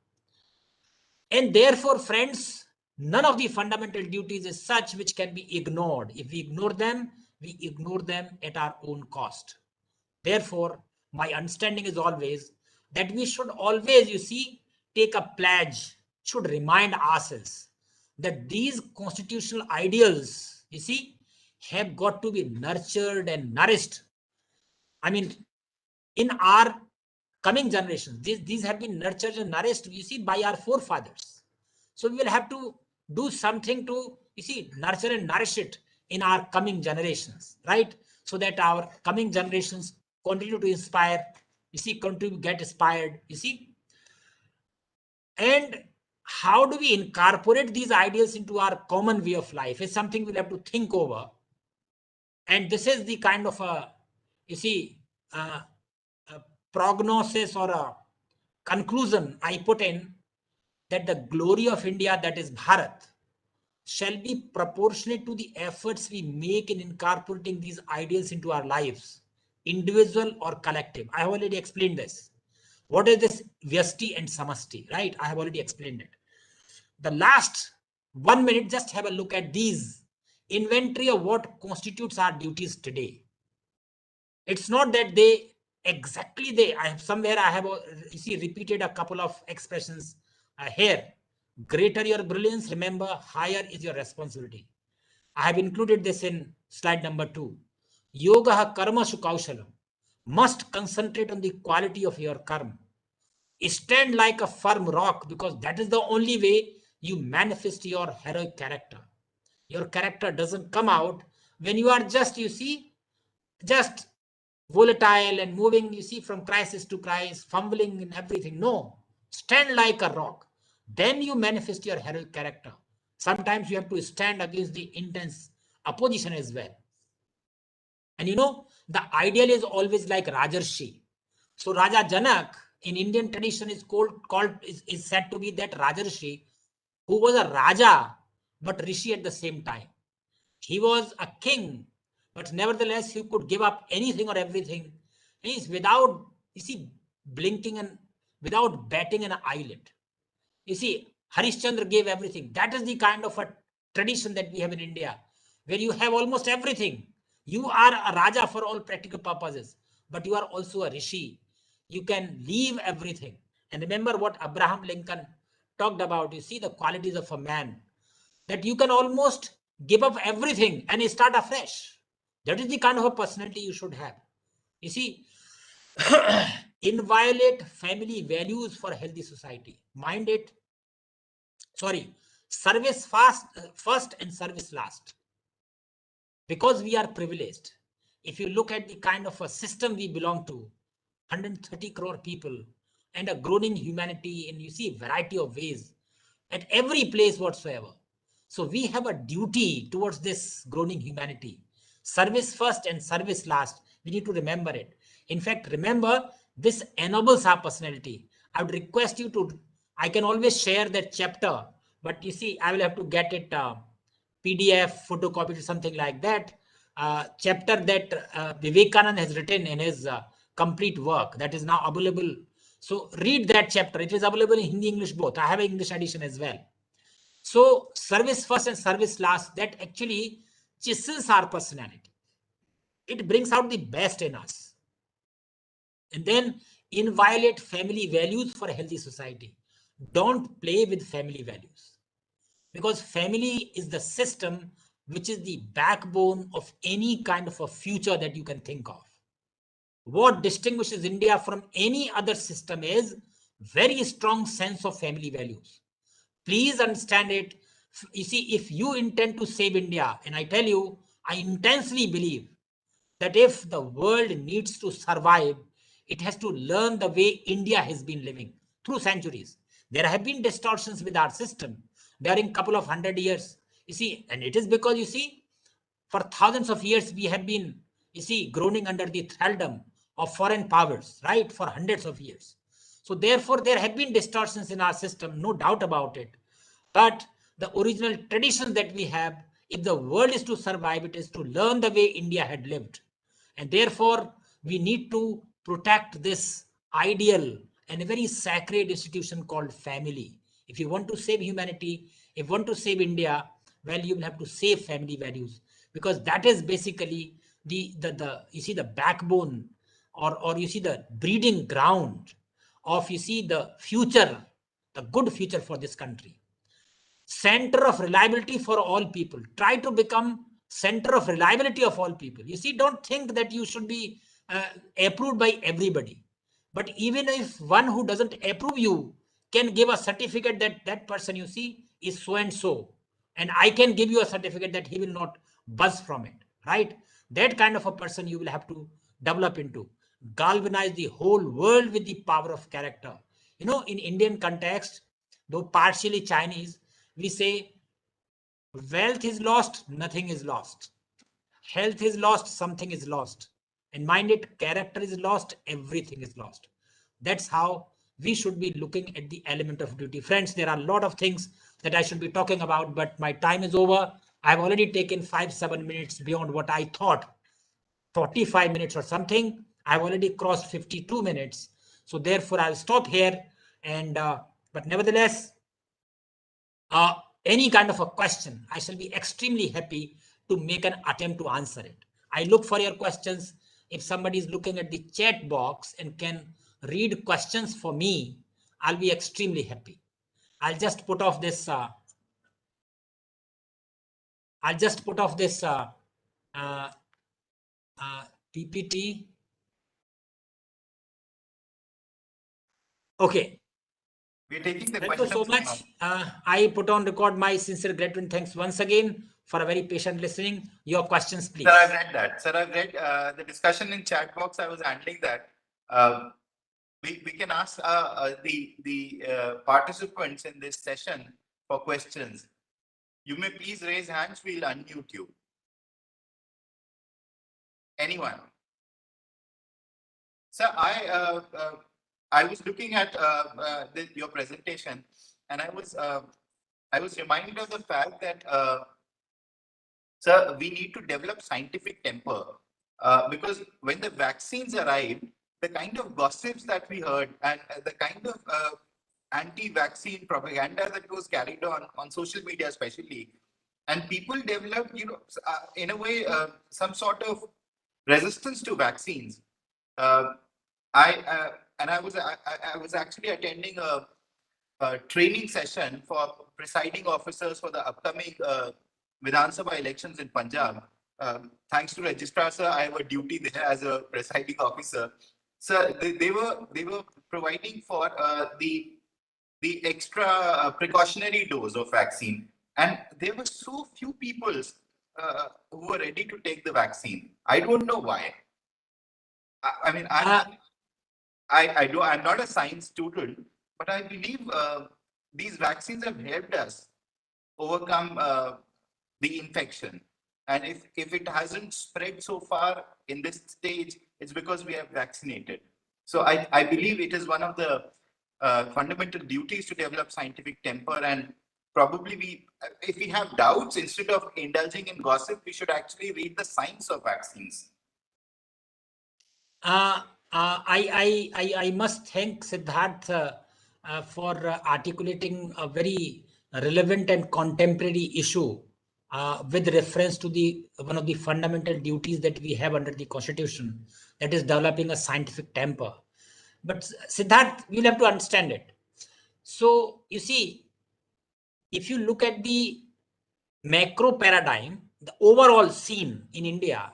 And therefore, friends, none of the fundamental duties is such which can be ignored. If we ignore them at our own cost. Therefore, my understanding is always that we should always, take a pledge, should remind ourselves that these constitutional ideals, have got to be nurtured and nourished. I mean, in our coming generations, these have been nurtured and nourished, by our forefathers. So we will have to do something to, nurture and nourish it in our coming generations, right? So that our coming generations continue to inspire, continue to get inspired, And how do we incorporate these ideas into our common way of life is something we'll have to think over. And this is the kind of a prognosis or a conclusion I put in, that the glory of India, that is Bharat, shall be proportionate to the efforts we make in incorporating these ideals into our lives, individual or collective. I have already explained this. What is this Vyasti and Samasti, right? I have already explained it. The last 1 minute, just have a look at these inventory of what constitutes our duties today. It's not that I have repeated a couple of expressions here. Greater your brilliance, remember, higher is your responsibility. I have included this in slide number 2. Yoga karma sukaushalam. Must concentrate on the quality of your karma. Stand like a firm rock, because that is the only way you manifest your heroic character. Your character doesn't come out when you are just volatile and moving, from crisis to crisis, fumbling in everything. No, stand like a rock. Then you manifest your heroic character. Sometimes you have to stand against the intense opposition as well. And the ideal is always like Rajarshi. So Raja Janak in Indian tradition is is said to be that Rajarshi who was a Raja but Rishi at the same time. He was a king, but nevertheless he could give up anything or everything. He's without, blinking and without batting an eyelid. Harishchandra gave everything. That is the kind of a tradition that we have in India, where you have almost everything. You are a Raja for all practical purposes, but you are also a Rishi. You can leave everything And remember what Abraham Lincoln talked about. You see the qualities of a man, that you can almost give up everything and start afresh. That is the kind of a personality you should have. You see, inviolate family values for a healthy society. Mind it. Sorry, service first and service last. Because we are privileged. If you look at the kind of a system we belong to, 130 crore people and a growing humanity, and you see a variety of ways at every place whatsoever. So we have a duty towards this growing humanity. Service first and service last. We need to remember it. In fact, remember, this ennobles our personality. I would request you to, I can always share that chapter, but you see, I will have to get it PDF, photocopied or something like that. Chapter that Vivekananda has written in his complete work that is now available. So read that chapter. It is available in Hindi, English both. I have an English edition as well. So service first and service last, that actually chisels our personality. It brings out the best in us. And then inviolate family values for a healthy society. Don't play with family values, because family is the system which is the backbone of any kind of a future that you can think of. What distinguishes India from any other system is very strong sense of family values. Please understand it. You see, if you intend to save India, and I tell you, I intensely believe that if the world needs to survive, it has to learn the way India has been living through centuries. There have been distortions with our system during a couple of 100 years. You see, and it is because, you see, for thousands of years, we have been, you see, groaning under the thraldom of foreign powers, right, for hundreds of years. So therefore, there have been distortions in our system, no doubt about it. But the original traditions that we have, if the world is to survive, it is to learn the way India had lived. And therefore, we need to protect this ideal and a very sacred institution called family. If you want to save humanity, if you want to save India, well, you will have to save family values, because that is basically the you see, the backbone, or you see, the breeding ground of, you see, the future, the good future for this country. Center of reliability for all people. Try to become center of reliability of all people. You see, don't think that you should be approved by everybody. But even if one who doesn't approve you can give a certificate that that person, you see, is so and so, and I can give you a certificate that he will not buzz from it, right? That kind of a person you will have to develop into. Galvanize the whole world with the power of character. You know, in Indian context, though partially Chinese, we say wealth is lost, nothing is lost. Health is lost, something is lost. And mind it, character is lost, everything is lost. That's how we should be looking at the element of duty. Friends, there are a lot of things that I should be talking about, but my time is over. I've already taken 5-7 minutes beyond what I thought, 45 minutes or something. I've already crossed 52 minutes. So therefore, I'll stop here. And but nevertheless, any kind of a question, I shall be extremely happy to make an attempt to answer it. I look for your questions. If somebody is looking at the chat box and can read questions for me, I'll be extremely happy. I'll just put off this. PPT. Okay. We're taking the Thank you so questions much. I put on record my sincere gratitude and thanks once again for a very patient listening. Your questions, please. Sir, I've read that. Sir, I've read the discussion in chat box. I was handling that. We can ask the participants in this session for questions. You may please raise hands. We'll unmute you. Anyone? Sir, I was looking at your presentation, and I was reminded of the fact that, sir, we need to develop scientific temper, because when the vaccines arrived, the kind of gossips that we heard and the kind of anti-vaccine propaganda that was carried on social media, especially, and people developed, in a way, some sort of resistance to vaccines. I was actually attending a training session for presiding officers for the upcoming Vidhan Sabha elections in Punjab. Thanks to Registrar Sir, I have a duty there as a presiding officer. So they were providing for the extra precautionary dose of vaccine, and there were so few people who were ready to take the vaccine. I don't know why. I mean, I'm not a science student, but I believe these vaccines have helped us overcome the infection. And if it hasn't spread so far in this stage, it's because we have vaccinated. So I believe it is one of the fundamental duties to develop scientific temper, and probably if we have doubts, instead of indulging in gossip, we should actually read the science of vaccines. I must thank Siddharth for articulating a very relevant and contemporary issue with reference to one of the fundamental duties that we have under the Constitution, that is developing a scientific temper. But Siddharth, you'll have to understand it. So you see, if you look at the macro paradigm, the overall scene in India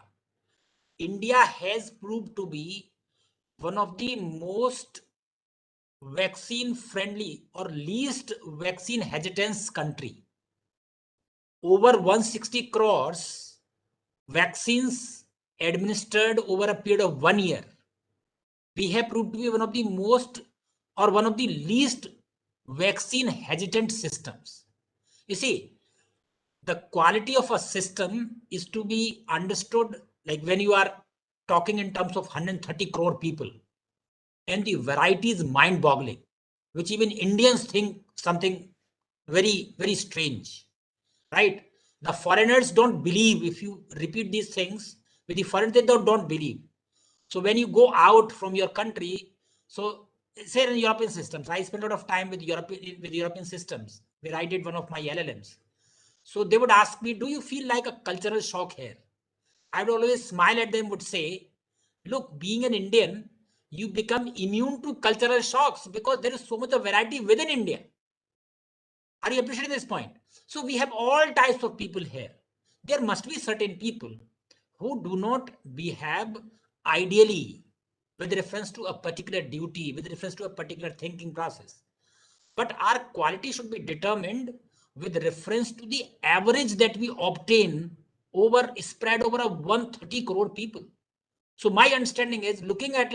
has proved to be one of the most vaccine friendly or least vaccine hesitance country. Over 160 crores vaccines administered over a period of 1 year. We have proved to be one of the most or one of the least vaccine hesitant systems. You see, the quality of a system is to be understood like when you are talking in terms of 130 crore people, and the variety is mind boggling, which even Indians think something very, very strange, right? The foreigners don't believe if you repeat these things with the foreigners, they don't believe. So when you go out from your country, so say in European systems, I spent a lot of time with European systems where I did one of my LLMs. So they would ask me, do you feel like a cultural shock here? I would always smile at them, would say, look, being an Indian, you become immune to cultural shocks because there is so much of variety within India. Are you appreciating this point? So we have all types of people here. There must be certain people who do not behave ideally with reference to a particular duty, with reference to a particular thinking process. But our quality should be determined with reference to the average that we obtain spread over a 130 crore people. So my understanding is looking at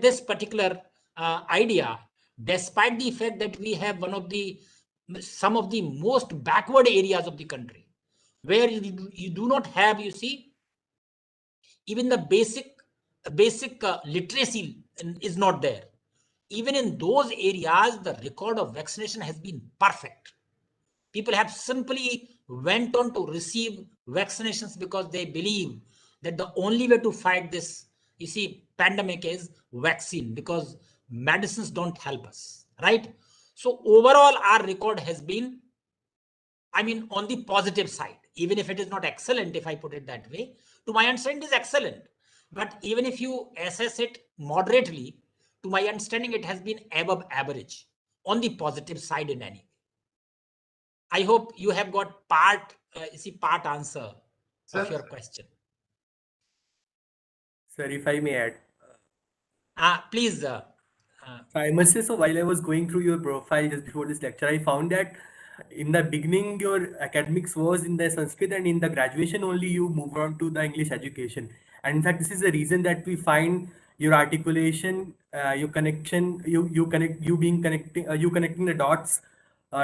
this particular idea, despite the fact that we have some of the most backward areas of the country, where you do not have, you see, even the basic literacy is not there. Even in those areas, the record of vaccination has been perfect. People have simply went on to receive vaccinations because they believe that the only way to fight this, you see, pandemic is vaccine, because medicines don't help us, right? So overall, our record has been, I mean, on the positive side, even if it is not excellent, if I put it that way. To my understanding, it is excellent. But even if you assess it moderately, to my understanding, it has been above average on the positive side in any way. I hope you have got part answer of your question. Sir, if I may add. Please. I must say, so while I was going through your profile just before this lecture, I found that in the beginning, your academics was in the Sanskrit, and in the graduation only you moved on to the English education. And in fact, this is the reason that we find your articulation, your connection, you connecting the dots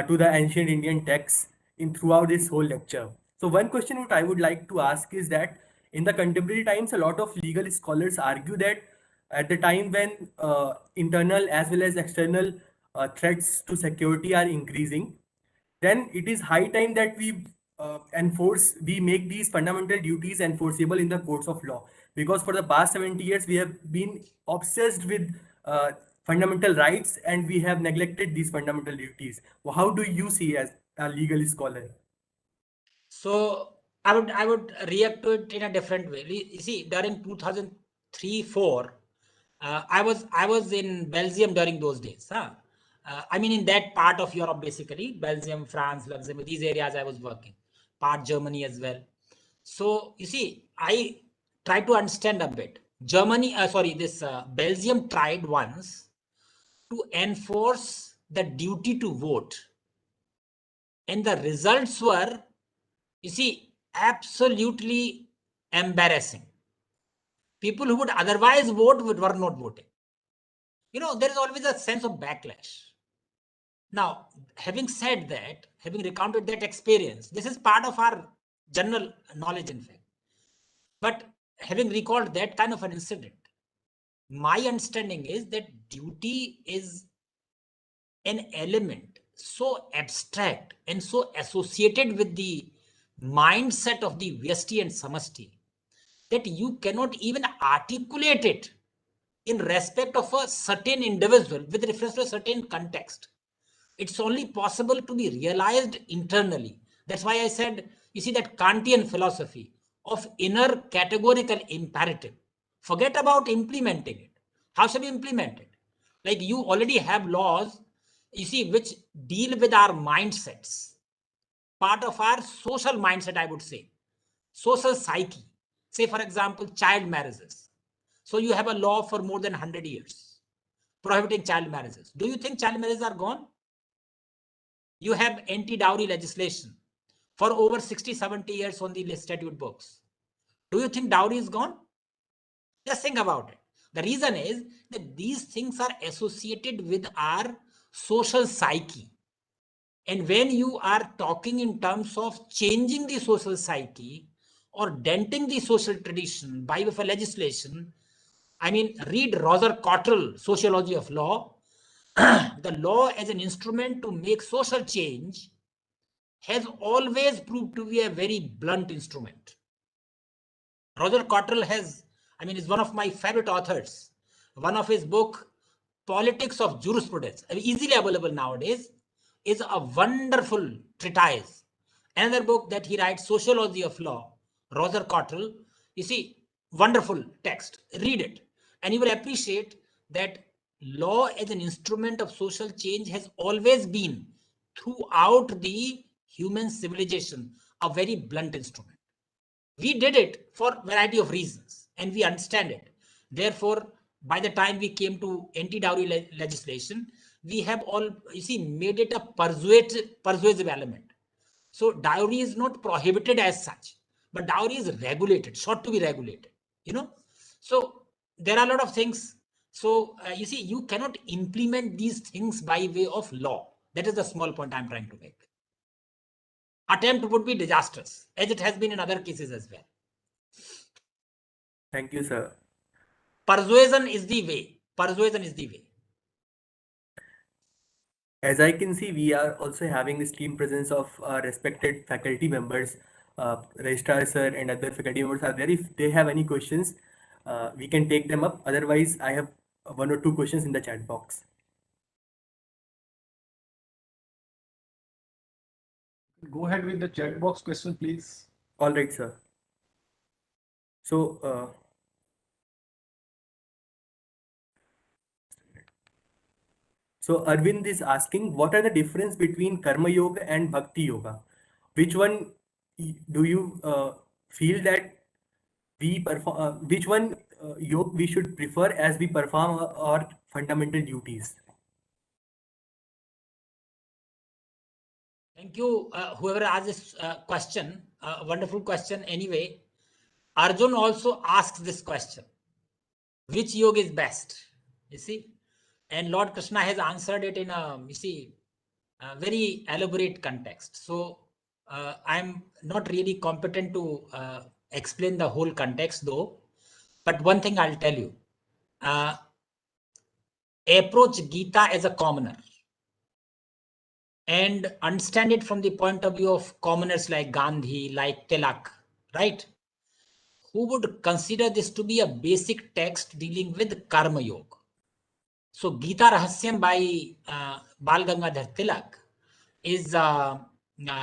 to the ancient Indian texts in throughout this whole lecture. So one question what I would like to ask is that in the contemporary times, a lot of legal scholars argue that at the time when internal as well as external threats to security are increasing, then it is high time that we make these fundamental duties enforceable in the courts of law. Because for the past 70 years, we have been obsessed with fundamental rights and we have neglected these fundamental duties. Well, how do you see as a legal scholar? So I would react to it in a different way. You see, during 2003-4, I was in Belgium during those days. I mean, in that part of Europe, basically, Belgium, France, Luxembourg, these areas I was working, part Germany as well. So you see, I try to understand a bit. Belgium tried once to enforce the duty to vote. And the results were, you see, absolutely embarrassing. People who would otherwise vote were not voting. You know, there is always a sense of backlash. Now, having said that, having recounted that experience, this is part of our general knowledge, in fact. But having recalled that kind of an incident, my understanding is that duty is an element so abstract and so associated with the mindset of the Vyasti and Samasti that you cannot even articulate it in respect of a certain individual with reference to a certain context. It's only possible to be realized internally. That's why I said, you see, that Kantian philosophy of inner categorical imperative. Forget about implementing it. How shall we implement it? Like, you already have laws, you see, which deal with our mindsets. Part of our social mindset, I would say. Social psyche. Say, for example, child marriages. So you have a law for more than 100 years prohibiting child marriages. Do you think child marriages are gone? You have anti-dowry legislation for over 60, 70 years on the statute books. Do you think dowry is gone? Just think about it. The reason is that these things are associated with our social psyche. And when you are talking in terms of changing the social psyche or denting the social tradition by way of a legislation, I mean, read Roger Cottrell, Sociology of Law. The law as an instrument to make social change has always proved to be a very blunt instrument. Roger Cottrell is one of my favorite authors. One of his book, Politics of Jurisprudence, easily available nowadays, is a wonderful treatise. Another book that he writes, Sociology of Law, Roger Cottrell, you see, wonderful text. Read it, and you will appreciate that law as an instrument of social change has always been, throughout the human civilization, a very blunt instrument. We did it for a variety of reasons, and we understand it. Therefore, by the time we came to anti-dowry legislation, we have all, you see, made it a persuasive element. So dowry is not prohibited as such, but dowry is regulated, sought to be regulated, you know. So there are a lot of things. So you see, you cannot implement these things by way of law. That is the small point I'm trying to make. Attempt would be disastrous, as it has been in other cases as well. Thank you, sir. Persuasion is the way. Persuasion is the way. As I can see, we are also having this team presence of respected faculty members. Registrar sir and other faculty members are there. If they have any questions, we can take them up. Otherwise, I have one or two questions in the chat box. Go ahead with the chat box question, please. All right, sir. So, Arvind is asking, what are the difference between Karma Yoga and Bhakti Yoga? Which one do you feel that we perform? Which one yoga we should prefer as we perform our fundamental duties? Thank you, whoever asked this question. Wonderful question. Anyway, Arjun also asks this question: which yoga is best? You see, and Lord Krishna has answered it in a, you see, a very elaborate context. So I'm not really competent to explain the whole context, though. But one thing I'll tell you: approach Gita as a commoner and understand it from the point of view of commoners like Gandhi, like Tilak, right? Who would consider this to be a basic text dealing with Karma Yoga. So Gita Rahasyam by Bal Gangadhar Tilak is,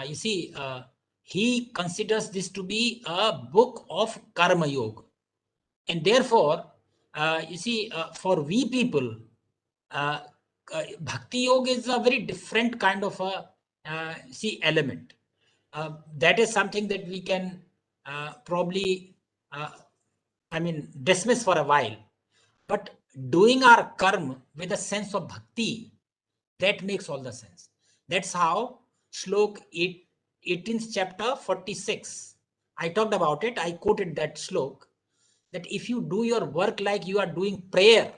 you see, he considers this to be a book of Karma Yoga. And therefore, you see, for we people, Bhakti Yoga is a very different kind of a element. That is something that we can probably, dismiss for a while. But doing our karma with a sense of bhakti, that makes all the sense. That's how Shlok 18th chapter 46. I talked about it. I quoted that Shlok, that if you do your work like you are doing prayer,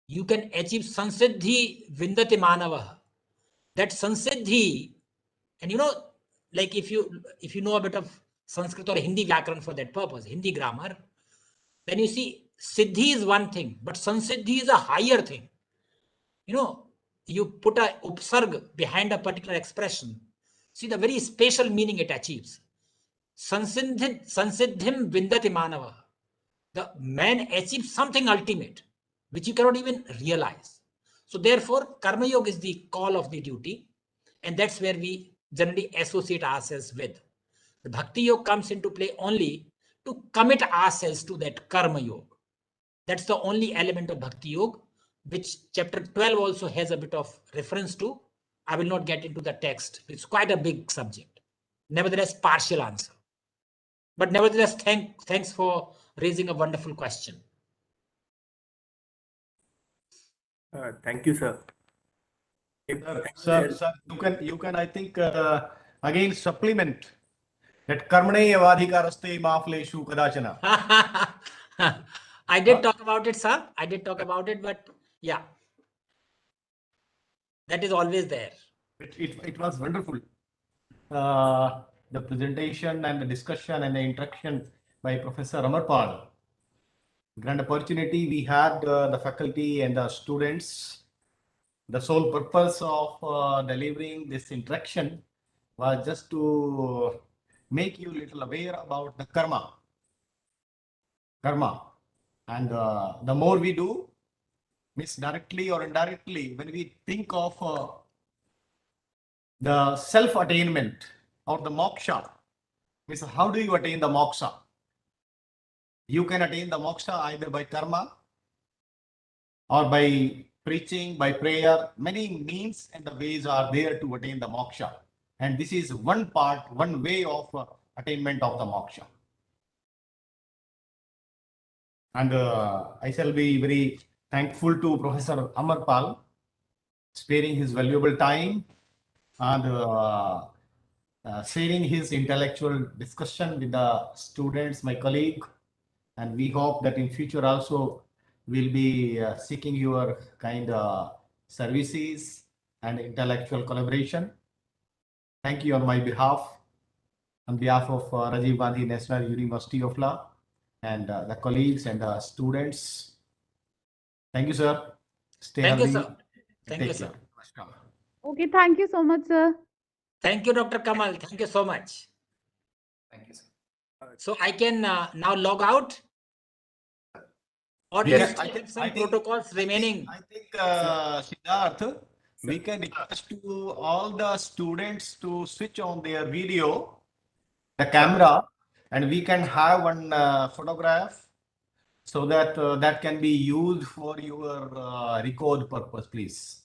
you can achieve sansiddhi vindati manava. That sansiddhi, and like if you know a bit of Sanskrit or Hindi vyakaran for that purpose, Hindi grammar, then you see siddhi is one thing, but sansiddhi is a higher thing. You put a upsarg behind a particular expression. See the very spatial meaning it achieves. Sansiddhim vindati manava. The man achieves something ultimate, which you cannot even realize. So therefore, Karma Yoga is the call of the duty, and that's where we generally associate ourselves with. The Bhakti Yoga comes into play only to commit ourselves to that Karma Yoga. That's the only element of Bhakti Yoga, which chapter 12 also has a bit of reference to. I will not get into the text. It's quite a big subject. Nevertheless, partial answer. But nevertheless, thanks for raising a wonderful question. Thank you, sir. Sir, you can, I think, again supplement that karmane avadhikaraste mafleshu kadachana. I did talk about it, sir. I did talk about it, but yeah, that is always there. It was wonderful. The presentation and the discussion and the interaction by Professor Amar. Grand opportunity we had, the faculty and the students. The sole purpose of delivering this interaction was just to make you little aware about the karma. And the more we do, means directly or indirectly, when we think of the self-attainment or the moksha, means how do you attain the moksha? You can attain the moksha either by karma or by preaching, by prayer. Many means and the ways are there to attain the moksha. And this is one way of attainment of the moksha. And I shall be very thankful to Professor Amar sparing his valuable time and sharing his intellectual discussion with the students, my colleague. And we hope that in future also we'll be seeking your kind of services and intellectual collaboration. Thank you on my behalf, on behalf of Rajiv Gandhi National University of Law and the colleagues and the students. Thank you, sir. Stay Thank healthy. you, sir. Thank you, sir. Okay, thank you so much, sir. Thank you, Dr. Kamal. Thank you so much. Thank you, sir. So I can now log out? Or do Yes, you still have some protocols remaining? I think Siddharth, we can request to all the students to switch on their video, the camera, and we can have one photograph so that that can be used for your record purpose, please.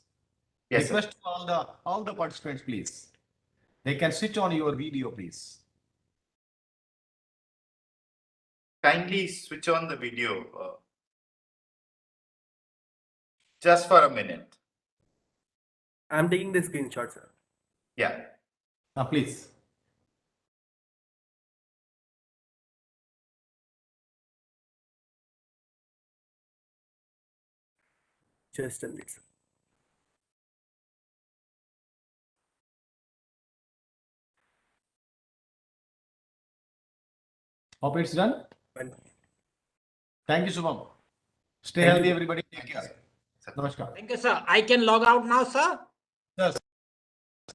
Yes, sir. Request to all the participants, please. They can switch on your video, please. Kindly switch on the video just for a minute. I'm taking the screenshot, sir. Yeah. Please. Just a minute, sir. Hope it's done. Well, Thank you, Subham. Stay Thank healthy, you. everybody. Take care. Namaskar. Thank you, sir. I can log out now, sir?